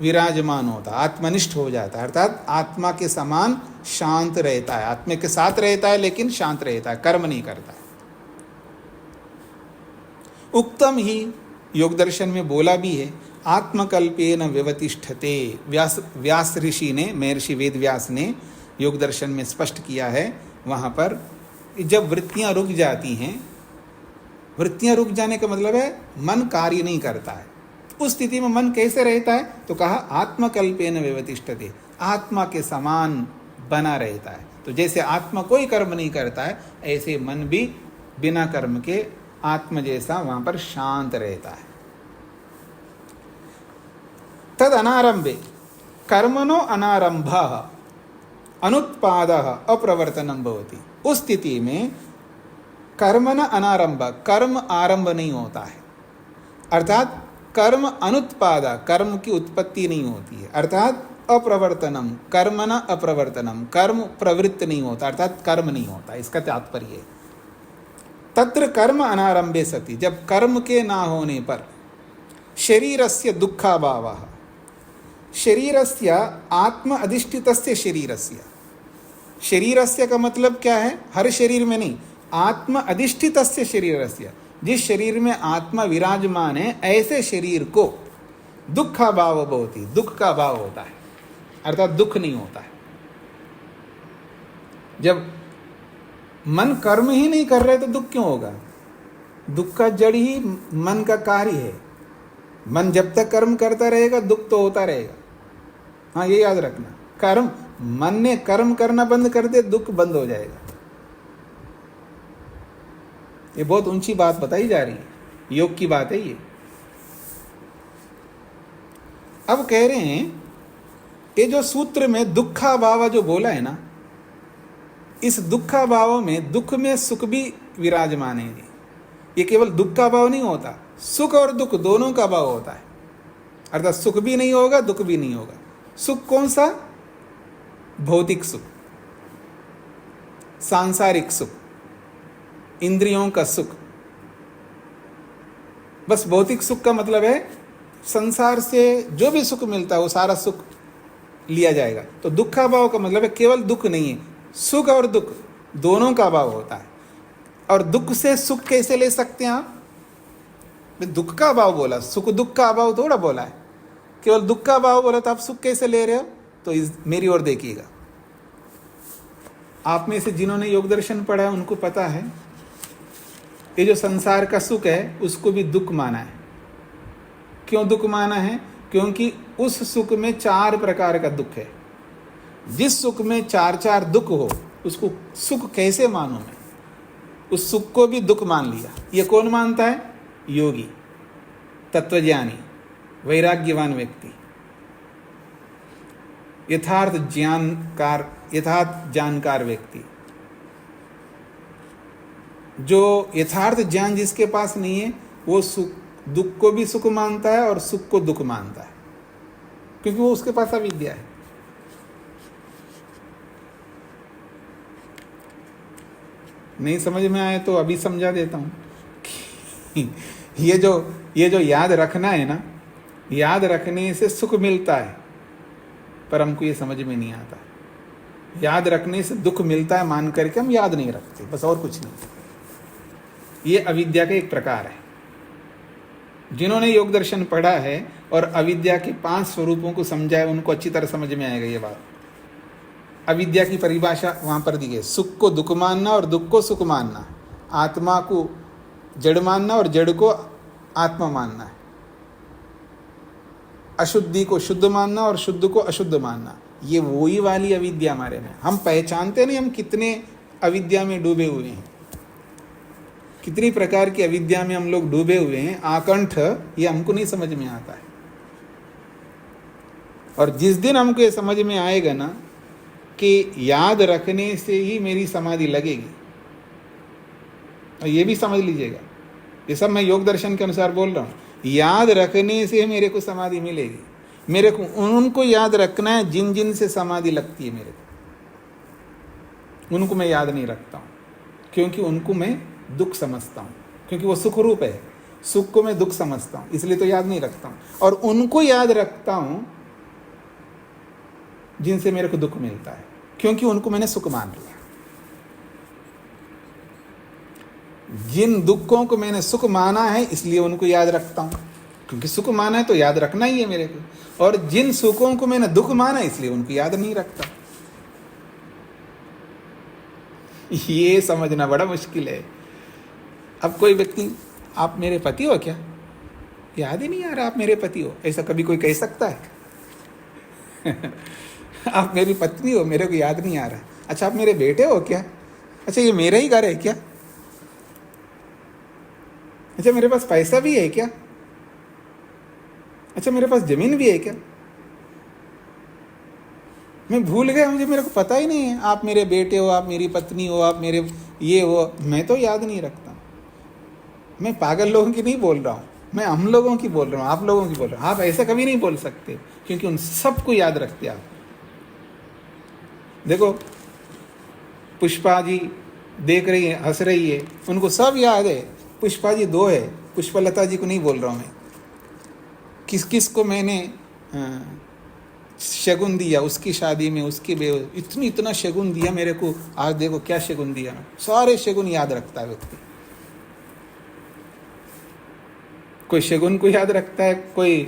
विराजमान होता, आत्मनिष्ठ हो जाता है, अर्थात आत्मा के समान शांत रहता है, आत्मा के साथ रहता है लेकिन शांत रहता है, कर्म नहीं करता है। उक्तम ही योग दर्शन में बोला भी है, आत्मकल्पेन व्यवतिष्ठते। व्यास ऋषि ने, महर्षि वेद व्यास ने योग दर्शन में स्पष्ट किया है। वहाँ पर जब वृत्तियाँ रुक जाती हैं, वृत्तियाँ रुक जाने का मतलब है मन कार्य नहीं करता है, उस स्थिति में मन कैसे रहता है? तो कहा आत्मकल्पेन व्यवतिष्ठते, आत्मा के समान बना रहता है। तो जैसे आत्मा कोई कर्म नहीं करता है, ऐसे मन भी बिना कर्म के आत्मा जैसा वहाँ पर शांत रहता है। तद अनारंभे कर्मणो अनारंभः अनुत्पादः अप्रवर्तनम भवति। उस स्थिति में कर्मण अनारंभ, कर्म आरंभ नहीं होता है, अर्थात कर्म अनुत्पादा, कर्म की उत्पत्ति नहीं होती है, अर्थात अप्रवर्तनम, कर्म न अप्रवर्तनम, कर्म प्रवृत्त नहीं होता, अर्थात कर्म नहीं होता, इसका तात्पर्य है। तत्र कर्म अनारंभे सति, जब कर्म के ना होने पर शरीरस्य दुःखाभावः, शरीरस्य आत्म अधिष्ठितस्य शरीरस्य, शरीरस्य का मतलब क्या है? हर शरीर में नहीं, आत्म अधिष्ठितस्य शरीरस्य, जिस शरीर में आत्मा विराजमान है ऐसे शरीर को दुःखाभाव भवति, दुख का भाव होता है, अर्थात दुख नहीं होता है। जब मन कर्म ही नहीं कर रहे तो दुख क्यों होगा? दुख का जड़ ही मन का कार्य है। मन जब तक कर्म करता रहेगा दुख तो होता रहेगा। हाँ, ये याद रखना, कर्म, मन ने कर्म करना बंद कर दे दुख बंद हो जाएगा। ये बहुत ऊंची बात बताई जा रही है, योग की बात है ये। अब कह रहे हैं ये जो सूत्र में दुःखाभाव जो बोला है ना, इस दुःखाभाव में दुख में सुख भी विराजमान है। ये केवल दुख का भाव नहीं होता, सुख और दुख दोनों का भाव होता है, अर्थात सुख भी नहीं होगा दुख भी नहीं होगा। सुख कौन सा? भौतिक सुख, सांसारिक सुख, इंद्रियों का सुख। बस भौतिक सुख का मतलब है संसार से जो भी सुख मिलता है वो सारा सुख लिया जाएगा। तो दुख का भाव का मतलब है केवल दुख नहीं है, सुख और दुख दोनों का भाव होता है। और दुख से सुख कैसे ले सकते हैं आप? दुख का भाव बोला, सुख दुख का अभाव थोड़ा बोला है। केवल दुख का भाव बोला तो आप सुख कैसे ले रहे हो? तो मेरी ओर देखिएगा, आप में से जिन्होंने योग दर्शन पढ़ा है उनको पता है ये जो संसार का सुख है उसको भी दुख माना है। क्यों दुख माना है? क्योंकि उस सुख में 4 प्रकार का दुख है। जिस सुख में 4 दुख हो उसको सुख कैसे मानूं मैं? उस सुख को भी दुख मान लिया। ये कौन मानता है? योगी, तत्वज्ञानी, वैराग्यवान व्यक्ति, यथार्थ जानकार व्यक्ति। जो यथार्थ ज्ञान जिसके पास नहीं है वो सुख दुख को भी सुख मानता है और सुख को दुख मानता है, क्योंकि वो उसके पास अविद्या है। नहीं समझ में आए तो अभी समझा देता हूं। ये जो याद रखना है ना, याद रखने से सुख मिलता है, पर हमको ये समझ में नहीं आता। याद रखने से दुख मिलता है मान करके हम याद नहीं रखते, बस और कुछ नहीं। ये अविद्या का एक प्रकार है। जिन्होंने योग दर्शन पढ़ा है और अविद्या के 5 स्वरूपों को समझा है उनको अच्छी तरह समझ में आएगा ये बात। अविद्या की परिभाषा वहां पर दी है, सुख को दुख मानना और दुख को सुख मानना, आत्मा को जड़ मानना और जड़ को आत्मा मानना है, अशुद्धि को शुद्ध मानना और शुद्ध को अशुद्ध मानना। ये वही वाली अविद्या हमारे में। हम पहचानते नहीं हम कितने अविद्या में डूबे हुए हैं, कितनी प्रकार की अविद्या में हम लोग डूबे हुए हैं, आकंठ। ये हमको नहीं समझ में आता है। और जिस दिन हमको ये समझ में आएगा ना कि याद रखने से ही मेरी समाधि लगेगी, और ये भी समझ लीजिएगा, ये सब मैं योग दर्शन के अनुसार बोल रहा हूँ, याद रखने से मेरे को समाधि मिलेगी। मेरे को उनको याद रखना है जिन जिन से समाधि लगती है मेरे को, उनको मैं याद नहीं रखता हूँ, क्योंकि उनको मैं दुख समझता हूँ, क्योंकि वो सुख रूप है। सुख को मैं दुख समझता हूँ, इसलिए तो याद नहीं रखता हूँ। और उनको याद रखता हूँ जिनसे मेरे को दुख मिलता है, क्योंकि उनको मैंने सुख मान लिया। जिन दुखों को मैंने सुख माना है इसलिए उनको याद रखता हूँ, क्योंकि सुख माना है तो याद रखना ही है मेरे को। और जिन सुखों को मैंने दुख माना है इसलिए उनको याद नहीं रखता। ये समझना बड़ा मुश्किल है। अब कोई व्यक्ति, आप मेरे पति हो क्या? याद ही नहीं आ रहा आप मेरे पति हो, ऐसा कभी कोई कह सकता है? आप मेरी पत्नी हो, मेरे को याद नहीं आ रहा। अच्छा, आप मेरे बेटे हो क्या? अच्छा, ये मेरा ही घर है क्या? अच्छा, मेरे पास पैसा भी है क्या? अच्छा, मेरे पास जमीन भी है क्या? मैं भूल गया, मेरे को पता ही नहीं है। आप मेरे बेटे हो, आप मेरी पत्नी हो, आप मेरे ये हो, मैं तो याद नहीं रखता। मैं पागल लोगों की नहीं बोल रहा हूँ, मैं हम लोगों की बोल रहा हूँ, आप लोगों की बोल रहा हूँ। आप ऐसा कभी नहीं बोल सकते, क्योंकि उन सबको याद रखते आप। देखो पुष्पा जी देख रही है, हंस रही है, उनको सब याद है। पुष्पा जी 2 है, पुष्पलता जी को नहीं बोल रहा हूँ मैं। किस किस को मैंने शगुन दिया, उसकी शादी में, उसकी इतना शगुन दिया मेरे को, आज देखो क्या शगुन दिया। सारे शगुन याद रखता है व्यक्ति। कोई शगुन को याद रखता है, कोई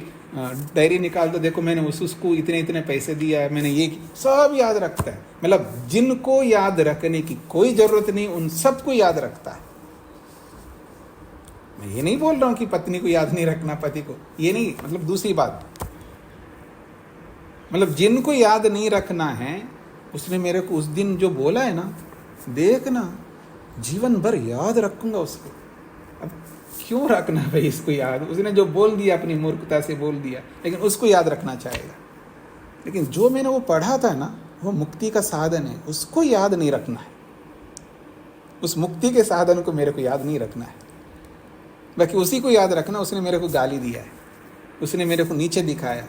डायरी निकाल दो, देखो मैंने उसको इतने इतने पैसे दिया है, मैंने ये सब याद रखता है। मतलब जिनको याद रखने की कोई जरूरत नहीं, उन सबको याद रखता है। मैं ये नहीं बोल रहा हूं कि पत्नी को याद नहीं रखना, पति को, ये नहीं, मतलब दूसरी बात। मतलब जिनको याद नहीं रखना है, उसने मेरे को उस दिन जो बोला है ना, देखना जीवन भर याद रखूंगा उसको। अब क्यों रखना भाई इसको याद? उसने जो बोल दिया अपनी मूर्खता से बोल दिया, लेकिन उसको याद रखना चाहेगा। लेकिन जो मैंने वो पढ़ा था ना, वो मुक्ति का साधन है, उसको याद नहीं रखना है। उस मुक्ति के साधन को मेरे को याद नहीं रखना है, बाकी उसी को याद रखना। उसने मेरे को गाली दिया है, उसने मेरे को नीचे दिखाया।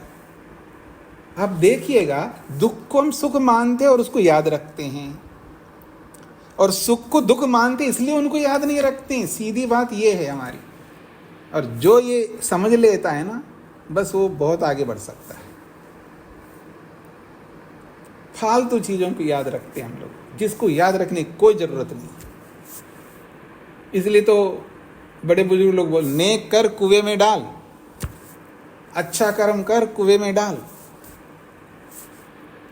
आप देखिएगा, दुख को हम सुख मानते हैं और उसको याद रखते हैं, और सुख को दुख मानते इसलिए उनको याद नहीं रखते हैं। सीधी बात ये है हमारी। और जो ये समझ लेता है ना, बस वो बहुत आगे बढ़ सकता है। फालतू चीजों को याद रखते हैं हम लोग, जिसको याद रखने की कोई जरूरत नहीं। इसलिए तो बड़े बुजुर्ग लोग बोल, नेक कर कुएं में डाल, अच्छा कर्म कर कुएं में डाल।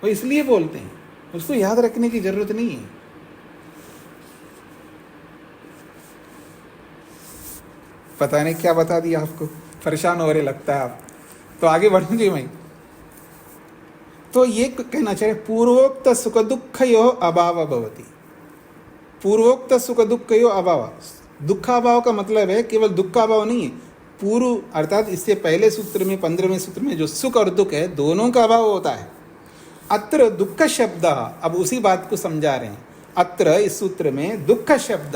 वो इसलिए बोलते हैं, उसको याद रखने की जरूरत नहीं है। पता नहीं क्या बता दिया आपको, परेशान हो रहे लगता है आप। तो आगे बढ़ूंगी मैं। तो ये कहना चाहिए, पूर्वोक्त सुख दुख यो अभाव भवति। पूर्वोक्त सुख दुख यो अभाव, दुखाभाव का मतलब है केवल दुखाभाव नहीं है, पूर्व अर्थात इससे पहले सूत्र में, 15वें सूत्र में जो सुख और दुख है, दोनों का अभाव होता है। अत्र दुख शब्द, अब उसी बात को समझा रहे हैं। अत्र इस सूत्र में दुख शब्द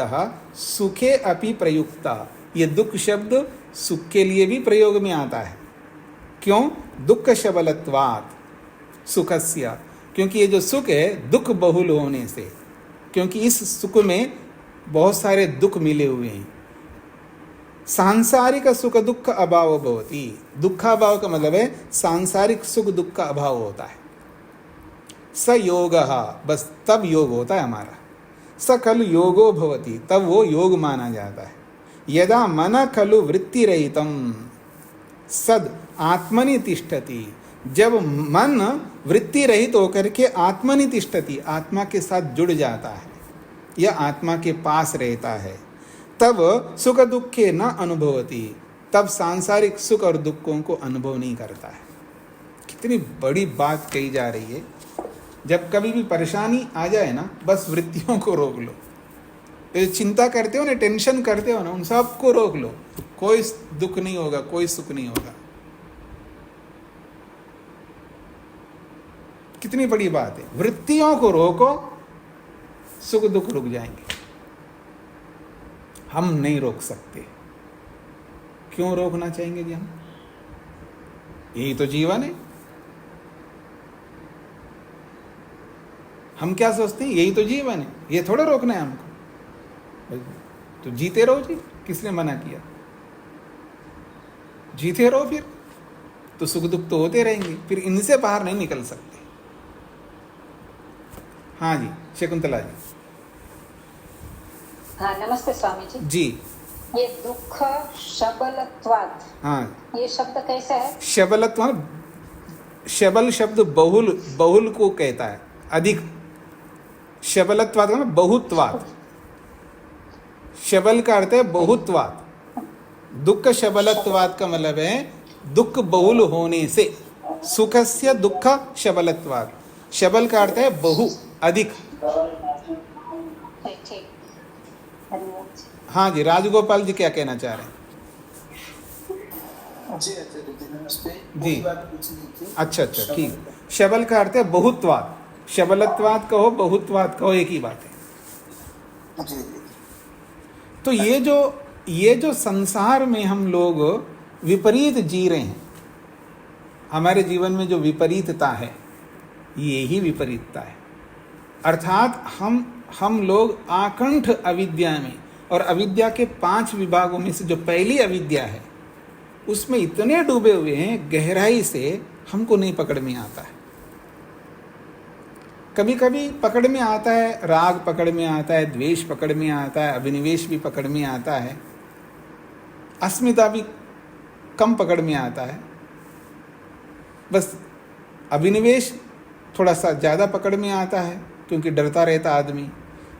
सुखे अपि प्रयुक्ता, ये दुख शब्द सुख के लिए भी प्रयोग में आता है। क्यों? दुख शबलत्वात् सुखस्य, क्योंकि ये जो सुख है दुख बहुल होने से, क्योंकि इस सुख में बहुत सारे दुख मिले हुए हैं। सांसारिक सुख दुख अभाव भवति, दुखाभाव का मतलब है सांसारिक सुख दुख का अभाव होता है। स योग, बस तब योग होता है हमारा। स खलु योगो भवति, तब वो योग माना जाता है। यदा मन खलु वृत्ति रहितम सद आत्मनि तिष्ठति, जब मन वृत्ति रहित होकर के आत्मनि तिष्ठति, आत्मा के साथ जुड़ जाता है या आत्मा के पास रहता है, तब सुख दुखे न अनुभवति, तब सांसारिक सुख और दुखों को अनुभव नहीं करता है। कितनी बड़ी बात कही जा रही है। जब कभी भी परेशानी आ जाए ना, बस वृत्तियों को रोक लो। तो चिंता करते हो ना, टेंशन करते हो ना, उन सबको रोक लो, कोई दुख नहीं होगा, कोई सुख नहीं होगा। कितनी बड़ी बात है। वृत्तियों को रोको, सुख दुख रुक जाएंगे। हम नहीं रोक सकते। क्यों रोकना चाहेंगे जी हम? यही तो जीवन है। हम क्या सोचते हैं, यही तो जीवन है, ये थोड़ा रोकना है हमको। तो जीते रहो जी, किसने मना किया? जीते रहो, फिर तो सुख दुख तो होते रहेंगे, फिर इनसे बाहर नहीं निकल सकते। हाँ जी, शकुंतला जी। हाँ, नमस्ते स्वामी जी। जी, ये दुख शबलत्वात्, हाँ, ये शब्द कैसा है? शबलत्व, शबल शब्द बहुल, बहुल को कहता है, अधिक। शबलत्वात् का मतलब बहुत्वात्। शबल का अर्थ है बहुत्वात्। दुख शबलत्वात् का मतलब है दुख बहुल होने से। सुखस्य दुख शबलत्वात्, शबल का अर्थ है बहु, अधिक। ठीक। धन्यवाद। हाँ जी, राजगोपाल जी क्या कहना चाह रहे हैं? जी, अच्छा, ठीक। शबल का अर्थ है बहुत्वात्। शबलत्वात् कहो, बहुत्वात् कहो, एक ही बात है। तो ये जो संसार में हम लोग विपरीत जी रहे हैं। हमारे जीवन में जो विपरीतता है, ये ही विपरीतता है। अर्थात हम लोग आकंठ अविद्या में, और अविद्या के 5 विभागों में से जो पहली अविद्या है उसमें इतने डूबे हुए हैं गहराई से, हमको नहीं पकड़ में आता है। कभी कभी पकड़ में आता है, राग पकड़ में आता है, द्वेष पकड़ में आता है, अभिनिवेश भी पकड़ में आता है, अस्मिता भी कम पकड़ में आता है। बस अभिनिवेश थोड़ा सा ज़्यादा पकड़ में आता है क्योंकि डरता रहता आदमी,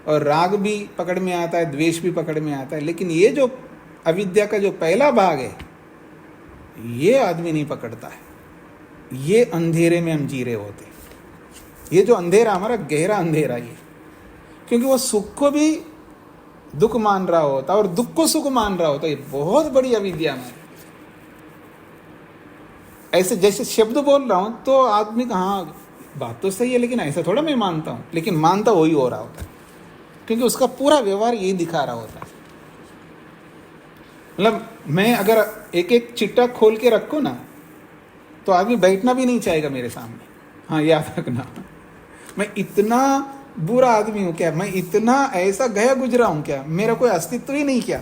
और राग भी पकड़ में आता है, द्वेष भी पकड़ में आता है। लेकिन ये जो अविद्या का जो पहला भाग है, ये आदमी नहीं पकड़ता है। ये अंधेरे में हम जी रहे होते हैं। ये जो अंधेरा, हमारा गहरा अंधेरा, ये क्योंकि वो सुख को भी दुख मान रहा होता और दुख को सुख मान रहा होता। ये बहुत बड़ी अविद्या में ऐसे जैसे शब्द बोल रहा हूं तो आदमी का हाँ बात तो सही है, लेकिन ऐसा थोड़ा मैं मानता हूं, लेकिन मानता वही हो रहा होता है क्योंकि उसका पूरा व्यवहार यही दिखा रहा होता है। मतलब मैं अगर एक एक चिट्टा खोल के रखूं ना तो आदमी बैठना भी नहीं चाहेगा मेरे सामने। हाँ, याद रखना, मैं इतना बुरा आदमी हूँ क्या? मैं इतना ऐसा गया गुजरा हूँ क्या? मेरा कोई अस्तित्व ही नहीं क्या?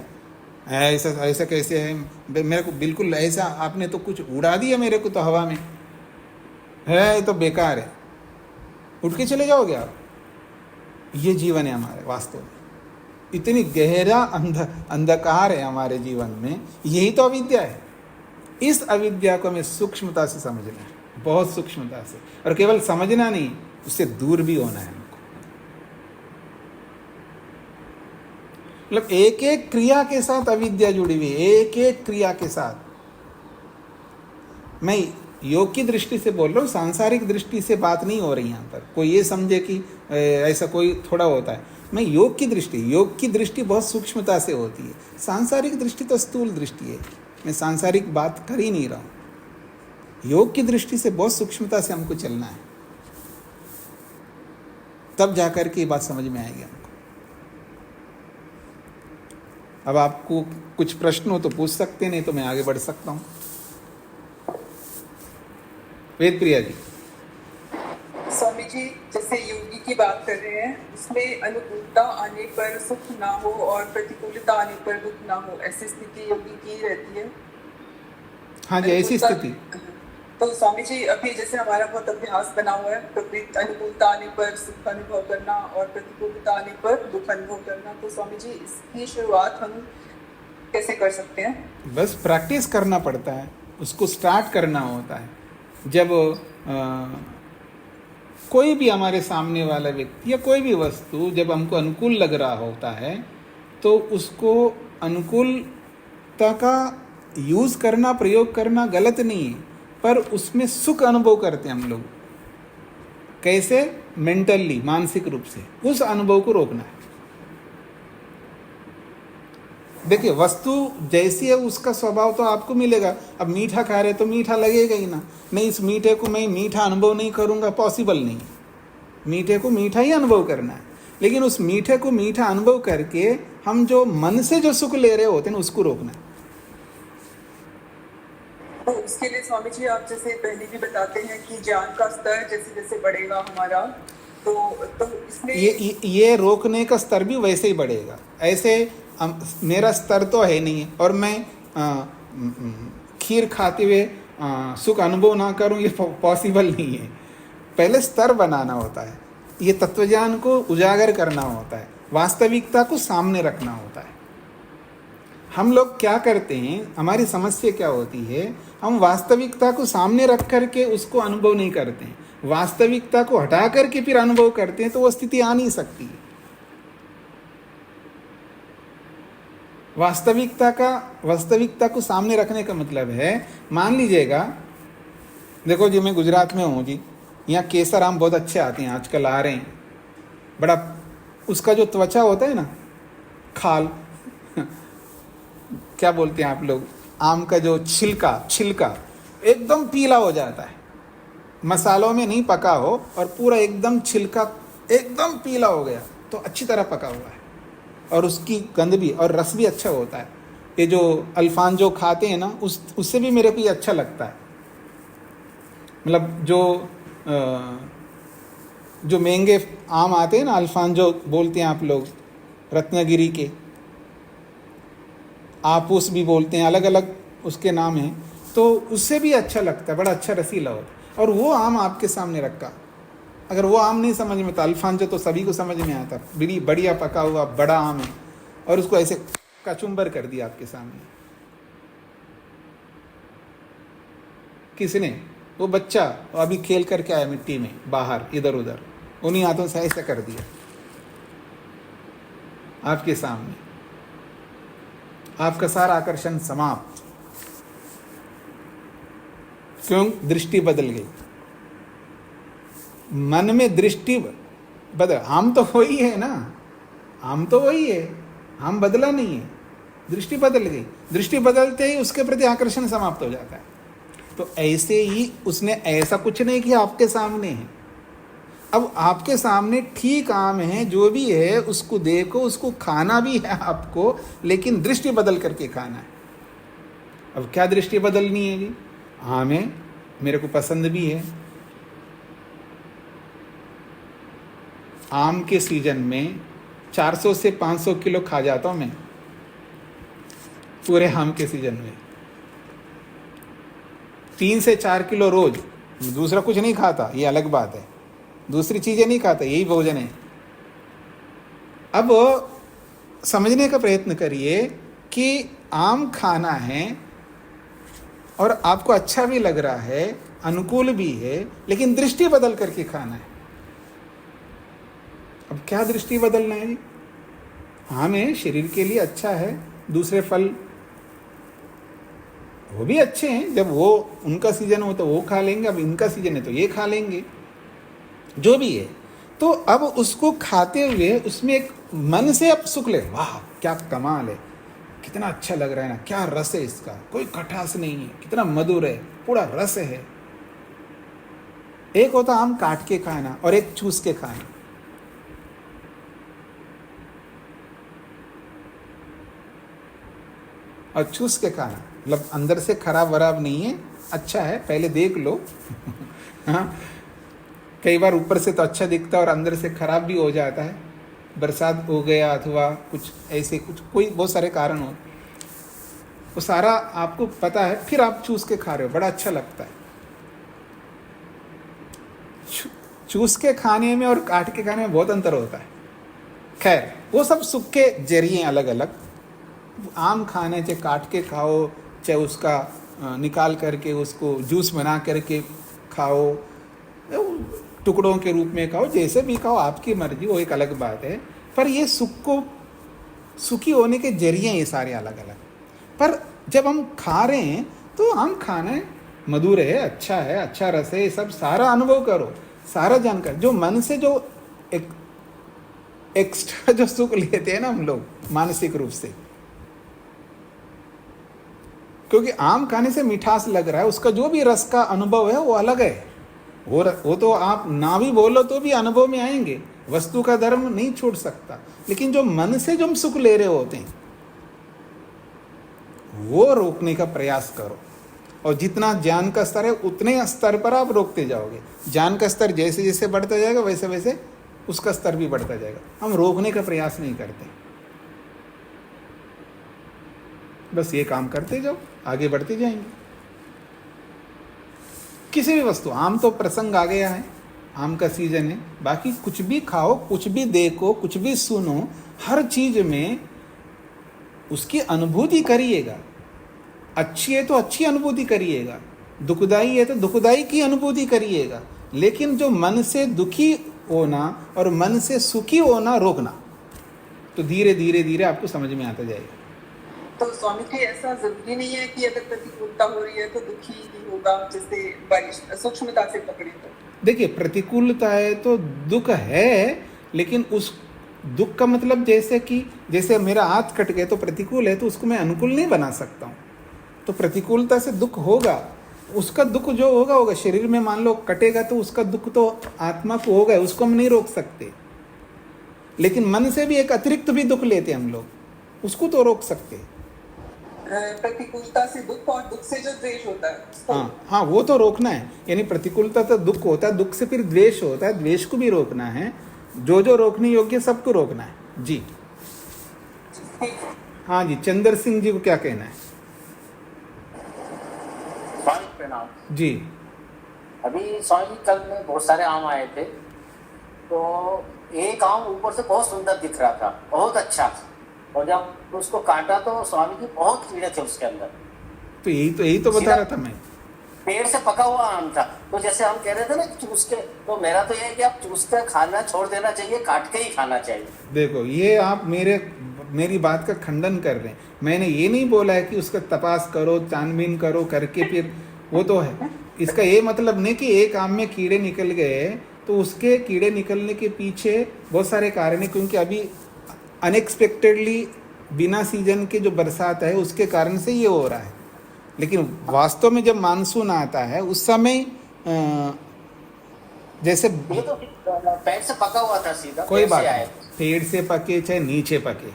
ऐसा ऐसा कैसे है? मेरे को बिल्कुल ऐसा, आपने तो कुछ उड़ा दिया मेरे को तो हवा में है, तो बेकार है, उठ के चले जाओगे आप। ये जीवन है हमारे वास्तव में, इतनी गहरा अंधकार है हमारे जीवन में। यही तो अविद्या है। इस अविद्या को हमें सूक्ष्मता से समझना है, बहुत सूक्ष्मता से, और केवल समझना नहीं, उससे दूर भी होना है हमको। मतलब एक एक क्रिया के साथ अविद्या जुड़ी हुई है, एक एक क्रिया के साथ। मैं योग की दृष्टि से बोल रहा हूँ, सांसारिक दृष्टि से बात नहीं हो रही यहाँ पर। कोई ये समझे कि ऐसा कोई थोड़ा होता है। मैं योग की दृष्टि बहुत सूक्ष्मता से होती है। सांसारिक दृष्टि तो स्थूल दृष्टि है, मैं सांसारिक बात कर ही नहीं रहा हूँ। योग की दृष्टि से बहुत सूक्ष्मता से हमको चलना है, तब जाकर के ये बात समझ में आएगी हमको। अब आपको कुछ प्रश्न हो तो पूछ सकते, नहीं तो मैं आगे बढ़ सकता हूँ। वेद प्रिया जी। स्वामी जी, जैसे योगी की बात कर रहे हैं, उसमें अनुकूलता आने पर सुख ना हो और प्रतिकूलता आने पर दुख ना हो, ऐसी स्थिति योगी की रहती है। हाँ जी, ऐसी स्थिति। तो स्वामी जी, अभी जैसे हमारा बहुत अभ्यास बना हुआ है, अनुकूलता आने पर सुख अनुभव करना और प्रतिकूलता आने पर दुख अनुभव करना, तो स्वामी जी इसकी शुरुआत हम कैसे कर सकते हैं? बस प्रैक्टिस करना पड़ता है, उसको स्टार्ट करना होता है। जब कोई भी हमारे सामने वाला व्यक्ति या कोई भी वस्तु जब हमको अनुकूल लग रहा होता है तो उसको अनुकूलता का यूज़ करना, प्रयोग करना गलत नहीं है, पर उसमें सुख अनुभव करते हैं हम लोग। कैसे? मेंटली, मानसिक रूप से उस अनुभव को रोकना है। देखिए, वस्तु जैसी है उसका स्वभाव तो आपको मिलेगा। अब मीठा खा रहे तो मीठा लगेगा ही ना। नहीं, इस मीठे को मैं मीठा अनुभव नहीं करूंगा, पॉसिबल नहीं। मीठे को मीठा ही अनुभव करना है, लेकिन उस मीठे को मीठा अनुभव करके हम जो मन से जो सुख ले रहे होते हैं उसको रोकना है। तो उसके लिए स्वामी जी, आप जैसे पहले भी बताते हैं कि ज्ञान का स्तर जैसे जैसे बढ़ेगा हमारा, तो इसमें ये रोकने का स्तर भी वैसे ही बढ़ेगा। ऐसे मेरा स्तर तो है नहीं, और मैं खीर खाते हुए सुख अनुभव ना करूं, ये पॉसिबल नहीं है। पहले स्तर बनाना होता है, ये तत्वज्ञान को उजागर करना होता है, वास्तविकता को सामने रखना होता है। हम लोग क्या करते हैं, हमारी समस्या क्या होती है, हम वास्तविकता को सामने रख करके उसको अनुभव नहीं करते हैं, वास्तविकता को हटा करके फिर अनुभव करते हैं, तो वो स्थिति आ नहीं सकती। वास्तविकता को सामने रखने का मतलब है, मान लीजिएगा, देखो जी मैं गुजरात में हूँ जी, यहाँ केसर आम बहुत अच्छे आते हैं, आजकल आ रहे हैं। बड़ा उसका जो त्वचा होता है ना, खाल क्या बोलते हैं आप लोग, आम का जो छिलका एकदम पीला हो जाता है, मसालों में नहीं पका हो और पूरा एकदम छिलका एकदम पीला हो गया तो अच्छी तरह पका हुआ है, और उसकी गंध भी और रस भी अच्छा होता है। ये जो अल्फांजो खाते हैं ना, उससे भी मेरे को ये अच्छा लगता है। मतलब जो महंगे आम आते हैं ना, अल्फांजो बोलते हैं आप लोग, रत्नागिरी के, आपूस भी बोलते हैं, अलग अलग उसके नाम हैं, तो उससे भी अच्छा लगता है, बड़ा अच्छा रसीला होता है। और वो आम आपके सामने रखा, अगर वो आम नहीं समझ में तो अल्फांजो तो सभी को समझ में आता, बड़ी बढ़िया पका हुआ बड़ा आम है, और उसको ऐसे कचुम्बर कर दिया आपके सामने। किसने? वो बच्चा अभी खेल करके आया मिट्टी में बाहर इधर उधर, उन्हीं हाथों से ऐसे कर दिया आपके सामने, आपका सारा आकर्षण समाप्त। क्यों? दृष्टि बदल गई, मन में दृष्टि बदल। आम तो वही है ना, आम तो वही है, आम बदला नहीं है, दृष्टि बदल गई। दृष्टि बदलते ही उसके प्रति आकर्षण समाप्त हो जाता है। तो ऐसे ही उसने ऐसा कुछ नहीं किया, आपके सामने है। अब आपके सामने ठीक आम है, जो भी है उसको देखो, उसको खाना भी है आपको, लेकिन दृष्टि बदल करके खाना है। अब क्या दृष्टि बदलनी है जी? आम है, मेरे को पसंद भी है। आम के सीजन में 400 से 500 किलो खा जाता हूं मैं, पूरे आम के सीजन में 3 से 4 किलो रोज। दूसरा कुछ नहीं खाता, ये अलग बात है, दूसरी चीजें नहीं खाता, यही भोजन है। अब समझने का प्रयत्न करिए कि आम खाना है और आपको अच्छा भी लग रहा है, अनुकूल भी है, लेकिन दृष्टि बदल करके खाना है। अब क्या दृष्टि बदलना है जी? आम है, शरीर के लिए अच्छा है, दूसरे फल वो भी अच्छे हैं, जब वो उनका सीजन हो तो वो खा लेंगे, अब इनका सीजन है तो ये खा लेंगे, जो भी है। तो अब उसको खाते हुए उसमें एक मन से अब सुख ले, वाह क्या कमाल है, कितना अच्छा लग रहा है ना, क्या रस है इसका, कोई खटास नहीं है, कितना मधुर है, पूरा रस है। एक होता आम काट के खाना और एक चूस के खाना। और चूस के खाना मतलब अंदर से खराब वराब नहीं है, अच्छा है, पहले देख लो। हाँ, कई बार ऊपर से तो अच्छा दिखता है और अंदर से खराब भी हो जाता है, बरसात हो गया अथवा कुछ ऐसे कुछ कोई बहुत सारे कारण हो, वो सारा आपको पता है, फिर आप चूस के खा रहे हो, बड़ा अच्छा लगता है। चूस के खाने में और काट के खाने में बहुत अंतर होता है। खैर, वो सब सुख के जरिए अलग अलग। आम खाने चाहे काट के खाओ, चाहे उसका निकाल करके उसको जूस बना करके खाओ, टुकड़ों के रूप में खाओ, जैसे भी खाओ, आपकी मर्जी, वो एक अलग बात है। पर ये सुख को, सुखी होने के जरिए ये सारे अलग अलग। पर जब हम खा रहे हैं तो हम खाना है, मधुर है, अच्छा रस है, सब सारा अनुभव करो, सारा जानकर। जो मन से जो एक एक्स्ट्रा जो सुख लेते हैं ना हम लोग मानसिक रूप से, क्योंकि आम खाने से मिठास लग रहा है, उसका जो भी रस का अनुभव है वो अलग है। वो तो आप ना भी बोलो तो भी अनुभव में आएंगे, वस्तु का धर्म नहीं छोड़ सकता। लेकिन जो मन से जो हम सुख ले रहे होते हैं वो रोकने का प्रयास करो, और जितना ज्ञान का स्तर है उतने स्तर पर आप रोकते जाओगे। ज्ञान का स्तर जैसे जैसे बढ़ता जाएगा वैसे वैसे उसका स्तर भी बढ़ता जाएगा। हम रोकने का प्रयास नहीं करते, बस ये काम करते जाओ, आगे बढ़ते जाएंगे। किसी भी वस्तु, आम तो प्रसंग आ गया है, आम का सीजन है, बाकी कुछ भी खाओ, कुछ भी देखो, कुछ भी सुनो, हर चीज में उसकी अनुभूति करिएगा। अच्छी है तो अच्छी अनुभूति करिएगा, दुखदाई है तो दुखदाई की अनुभूति करिएगा। लेकिन जो मन से दुखी होना और मन से सुखी होना रोकना, तो धीरे धीरे धीरे आपको समझ में आता जाएगा। तो स्वामी जी, ऐसा जरूरी नहीं है कि अगर प्रतिकूलता हो रही है तो दुखी ही होगा, जैसे बारिश सूक्ष्मता से पकड़े तो? देखिए, प्रतिकूलता है तो दुख है, लेकिन उस दुख का मतलब जैसे मेरा हाथ कट गया तो प्रतिकूल है, तो उसको मैं अनुकूल नहीं बना सकता हूँ। तो प्रतिकूलता से दुख होगा, उसका दुख जो होगा शरीर में मान लो कटेगा तो उसका दुख तो आत्मा को होगा, उसको हम नहीं रोक सकते। लेकिन मन से भी एक अतिरिक्त भी दुख लेते हम लोग, उसको तो रोक सकते। प्रतिकूलता से दुख और दुख से जो द्वेष होता है उसको हाँ हाँ, वो तो रोकना है। यानी प्रतिकूलता तो दुख होता है, दुख से फिर द्वेष होता है, द्वेष को भी रोकना है। जो जो रोकने योग्य सबको रोकना है जी। हाँ जी, चंद्र सिंह जी को क्या कहना है? स्वामी प्रणाम जी। अभी स्वामी कल में बहुत सारे आम आए थे, तो एक आम ऊपर से बहुत सुंदर दिख रहा था, बहुत अच्छा, और जब उसको काटा तो स्वामी जी बहुत कीड़े थे उसके अंदर। तो यही तो बता रहा था मैं। पेड़ से पका हुआ आम था, तो जैसे हम कह रहे थे ना चूस के, तो मेरा तो ये है कि आप चूस कर खाना छोड़ देना चाहिए, काट के ही खाना चाहिए। देखो, ये आप मेरी बात का खंडन कर रहे हैं। मैंने ये नहीं बोला है कि उसका तपास करो, छानबीन करो करके फिर वो तो है। इसका ये मतलब नहीं कि एक आम में कीड़े निकल गए तो उसके कीड़े निकलने के पीछे बहुत सारे कारण है, क्योंकि अभी अनएक्सपेक्टेडली बिना सीजन के जो बरसात है उसके कारण से ये हो रहा है। लेकिन वास्तव में जब मानसून आता है उस समय जैसे ये तो पेड़ से पका हुआ था सीधा, कोई पेड़ से बात आया। नहीं, पेड़ से पके चाहे नीचे पके,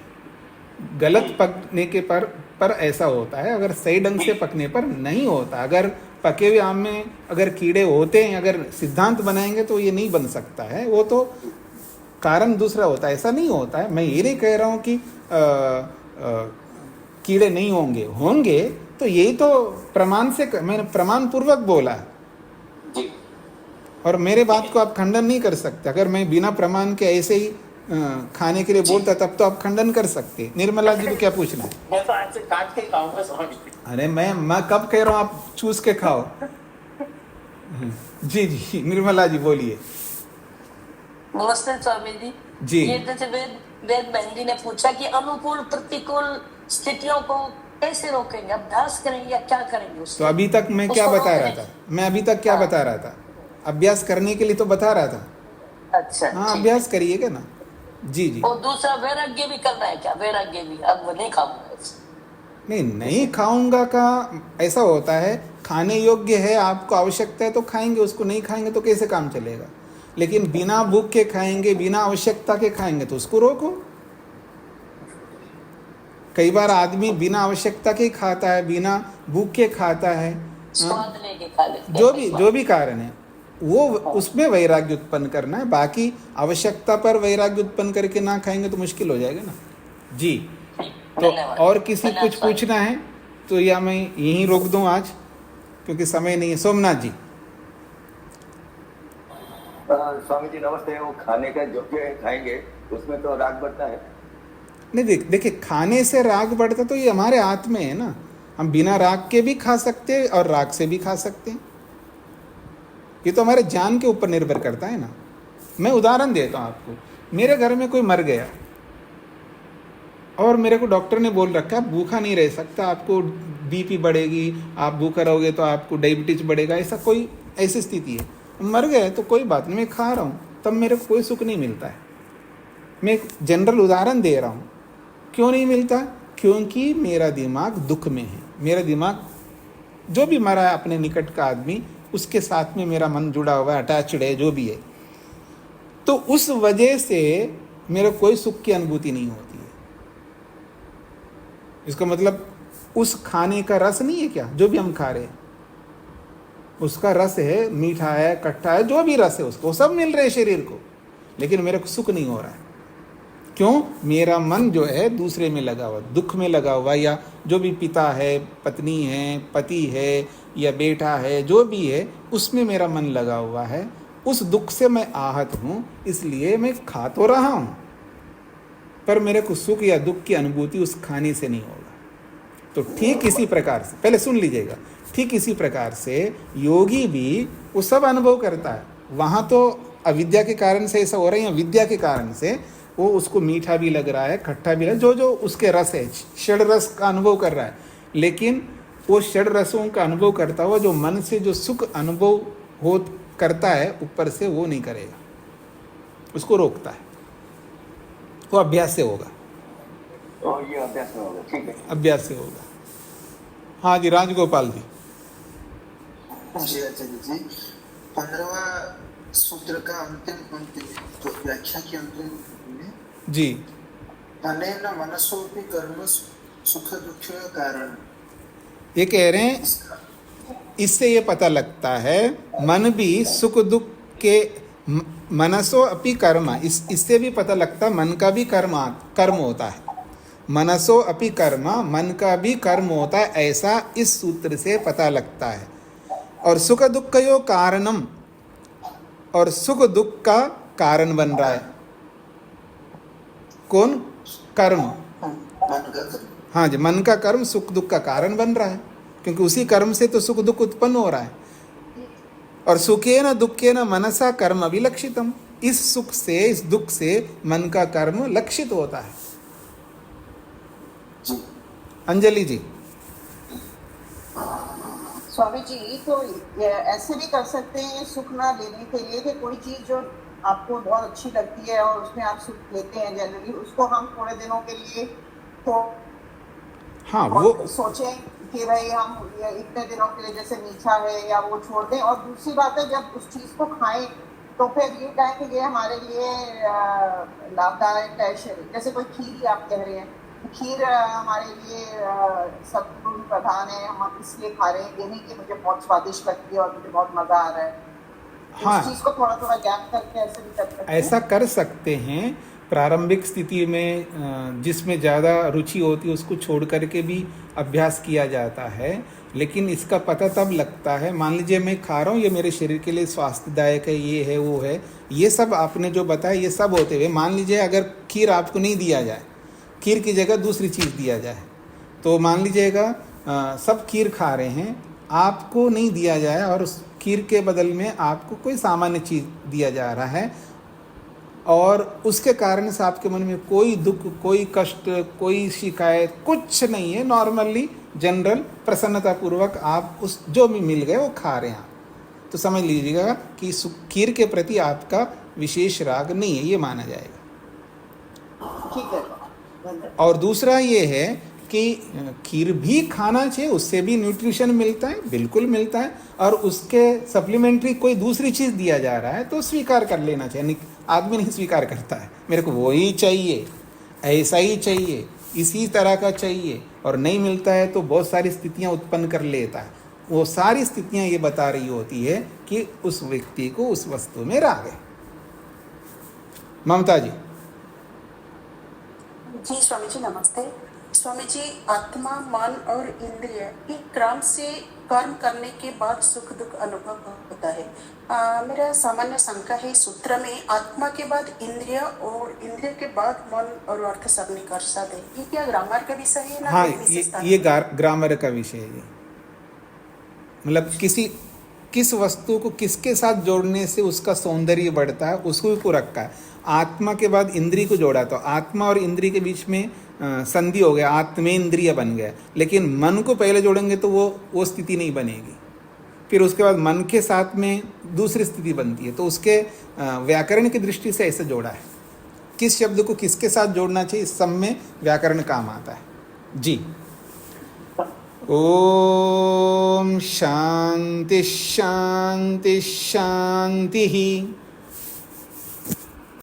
गलत पकने के पर ऐसा होता है। अगर सही ढंग से पकने पर नहीं होता। अगर पके हुए आम में अगर कीड़े होते हैं, अगर सिद्धांत बनाएंगे तो ये नहीं बन सकता है। वो तो कारण दूसरा होता है, ऐसा नहीं होता है। मैं ये नहीं कह रहा हूँ कि कीड़े नहीं होंगे तो यही तो प्रमाण से मैंने प्रमाण पूर्वक बोला है। जी। और मेरे बात को आप खंडन नहीं कर सकते। अगर मैं बिना प्रमाण के ऐसे ही खाने के लिए बोलता तब तो आप खंडन कर सकते। निर्मला जी को क्या पूछना है? मैं तो आज से काट के खाऊंगा स्वामी जी। अरे मैं कब कह रहा हूँ आप चूस के खाओ। जी जी, निर्मला जी बोलिए। नमस्ते स्वामी जी। जी। ये जैसे वेद बहन जी ने पूछा कि अनुकूल प्रतिकूल स्थितियों को कैसे रोकेंगे, अभ्यास करेंगे या क्या करेंगे उसको? तो अभी तक मैं क्या उसको बता रहा रोकने- था? मैं अभी तक क्या बता रहा था? अभ्यास करने के लिए तो बता रहा था। अच्छा, हाँ, ठीक। अभ्यास करिएगा ना। जी जी। और दूसरा वैराग्य भी करना है क्या? वैराग्य भी अब वो नहीं खाऊंगा। नहीं खाऊंगा का ऐसा होता है, खाने योग्य है, आपको आवश्यकता है तो खाएंगे, उसको नहीं खाएंगे तो कैसे काम चलेगा? लेकिन बिना भूख के खाएंगे, बिना आवश्यकता के खाएंगे तो उसको रोको। कई बार आदमी बिना आवश्यकता के खाता है, बिना भूख के खाता है, स्वाद लेके खा लेते हैं। जो भी कारण है वो उसमें वैराग्य उत्पन्न करना है। बाकी आवश्यकता पर वैराग्य उत्पन्न करके ना खाएंगे तो मुश्किल हो जाएगा ना। जी। तो धन्यवाद। और किसी धन्यवाद कुछ स्वामी। पूछना है तो या मैं यहीं रोक दूं आज, क्योंकि समय नहीं है। सोमनाथ जी। स्वामी जी नमस्ते। वो खाने का जो भी खाएंगे उसमें तो राग बढ़ता है। नहीं, देखिए, खाने से राग बढ़ता तो ये हमारे हाथ में है ना। हम बिना राग के भी खा सकते हैं और राग से भी खा सकते हैं। ये तो हमारे जान के ऊपर निर्भर करता है ना। मैं उदाहरण देता हूँ आपको। मेरे घर में कोई मर गया और मेरे को डॉक्टर ने बोल रखा है भूखा नहीं रह सकता, आपको बीपी बढ़ेगी, आप भूखा रहोगे तो आपको डायबिटीज बढ़ेगा, ऐसी स्थिति है। मर गए तो कोई बात नहीं, मैं खा रहा हूँ, तब मेरे को कोई सुख नहीं मिलता है। मैं एक जनरल उदाहरण दे रहा हूँ। क्यों नहीं मिलता? क्योंकि मेरा दिमाग दुख में है। मेरा दिमाग, जो भी मरा है अपने निकट का आदमी, उसके साथ में मेरा मन जुड़ा हुआ है, अटैच्ड है, जो भी है। तो उस वजह से मेरे कोई सुख की अनुभूति नहीं होती है। इसका मतलब उस खाने का रस नहीं है क्या? जो भी हम खा रहे हैं उसका रस है, मीठा है, खट्टा है, जो भी रस है उसको सब मिल रहे हैं शरीर को, लेकिन मेरे को सुख नहीं हो रहा है। क्यों? मेरा मन जो है दूसरे में लगा हुआ, दुख में लगा हुआ, या जो भी पिता है, पत्नी है, पति है या बेटा है, जो भी है उसमें मेरा मन लगा हुआ है। उस दुख से मैं आहत हूँ, इसलिए मैं खा तो रहा हूँ, पर मेरे को सुख या दुख की अनुभूति उस खाने से नहीं होगा। तो ठीक इसी प्रकार से, पहले सुन लीजिएगा, ठीक इसी प्रकार से योगी भी वो सब अनुभव करता है। वहाँ तो अविद्या के कारण से ऐसा हो रहा है, या विद्या के कारण से वो उसको मीठा भी लग रहा है, खट्टा भी लग रहा है, जो उसके रस है, षड रस का अनुभव कर रहा है। लेकिन वो षड रसों का अनुभव करता हुआ जो मन से जो सुख अनुभव हो करता है ऊपर से, वो नहीं करेगा, उसको रोकता है। वो अभ्यास से होगा। तो ये अभ्यास में होगा, ठीक है, अभ्यास से होगा। हाँ जी, राजगोपाल जी। जी आचार्य जी, 15वां सूत्र का अंतिम पंक्ति, तो व्याख्या की अंतिम पंक्ति में जी, अनेन मनसोपि कर्म सुख दुख कारण। ये कह रहे हैं इससे ये पता लगता है मन भी सुख दुख के मनसो अपि कर्म, इससे भी पता लगता है मन का भी कर्म होता है। मनसो अपि कर्म, मन का भी कर्म होता है, ऐसा इस सूत्र से पता लगता है। और सुख दुख यो कारणम, और सुख दुख का कारण बन रहा है कौन? कर्म। मन का कर्म। हाँ जी, मन का कर्म सुख दुख का कारण बन रहा है, क्योंकि उसी कर्म से तो सुख दुख उत्पन्न हो रहा है। और सुखेन दुखेन मनसा कर्म अभिलक्षितम, इस सुख से इस दुख से मन का कर्म लक्षित होता है। जी। अंजलि जी। स्वामी जी, तो ऐसे भी कर सकते हैं सुख ना लेने के लिए कि कोई चीज जो आपको बहुत अच्छी लगती है और उसमें आप सुख लेते हैं जनरली, उसको हम थोड़े दिनों के लिए तो हाँ, वो सोचें कि भाई हम ये इतने दिनों के लिए जैसे मीठा है या वो छोड़ दें, और दूसरी बात है जब उस चीज को खाएं तो फिर ये कहें कि ये हमारे लिए लाभदायक है। जैसे कोई खीर ही आप कह रहे हैं, खीर हमारे लिए सत्गुण प्रधान है, हम इसलिए खा रहे हैं, यही कि मुझे बहुत स्वादिष्ट लगती है और मुझे बहुत मजा आ रहा है। हाँ, उस चीज को थोड़ा थोड़ा गैप करके ऐसे भी कर सकते हैं। ऐसा कर सकते हैं। प्रारंभिक स्थिति में जिसमें ज़्यादा रुचि होती है उसको छोड़ करके भी अभ्यास किया जाता है, लेकिन इसका पता तब लगता है, मान लीजिए मैं खा रहा हूँ, ये मेरे शरीर के लिए स्वास्थ्यदायक है, ये है वो है, ये सब आपने जो बताया ये सब होते हुए मान लीजिए अगर खीर आपको नहीं दिया जाए, खीर की जगह दूसरी चीज़ दिया जाए, तो मान लीजिएगा सब खीर खा रहे हैं, आपको नहीं दिया जाए और उस खीर के बदल में आपको कोई सामान्य चीज़ दिया जा रहा है, और उसके कारण से आपके मन में कोई दुख, कोई कष्ट, कोई शिकायत कुछ नहीं है, नॉर्मली जनरल प्रसन्नतापूर्वक आप उस जो भी मिल गए वो खा रहे हैं, तो समझ लीजिएगा कि खीर के प्रति आपका विशेष राग नहीं है, ये माना जाएगा। ठीक है। और दूसरा ये है कि खीर भी खाना चाहिए, उससे भी न्यूट्रिशन मिलता है, बिल्कुल मिलता है, और उसके सप्लीमेंट्री कोई दूसरी चीज़ दिया जा रहा है तो स्वीकार कर लेना चाहिए। आदमी नहीं स्वीकार करता है, मेरे को वो ही चाहिए, ऐसा ही चाहिए, इसी तरह का चाहिए, और नहीं मिलता है तो बहुत सारी स्थितियां उत्पन्न कर लेता है। वो सारी स्थितियां ये बता रही होती है कि उस व्यक्ति को उस वस्तु में राग है। ममता जी। जी स्वामी जी नमस्ते। स्वामी जी, आत्मा, मन और इंद्रिय एक क्रम से कर्म करने के बाद सुख दुख अनुभव होता है। मेरा सामान्य शंका है, सूत्र में आत्मा के बाद इंद्रिय और इंद्रिय के बाद मन और अर्थ सब निकर्षद है, ये क्या ग्रामर का विषय है ना? हाँ, ये ग्रामर का विषय है। मतलब किस वस्तु को किसके साथ जोड़ने से उसका सौंदर्य बढ़ता है उसको भी रखा है। आत्मा के बाद इंद्रिय को जोड़ा तो आत्मा और इंद्रिय के बीच में संधि हो गया, आत्मेंद्रिय बन गया, लेकिन मन को पहले जोड़ेंगे तो वो स्थिति नहीं बनेगी। फिर उसके बाद मन के साथ में दूसरी स्थिति बनती है, तो उसके व्याकरण की दृष्टि से ऐसे जोड़ा है। किस शब्द को किसके साथ जोड़ना चाहिए, इस सब में व्याकरण काम आता है। जी। ओम शांति शांति शांति।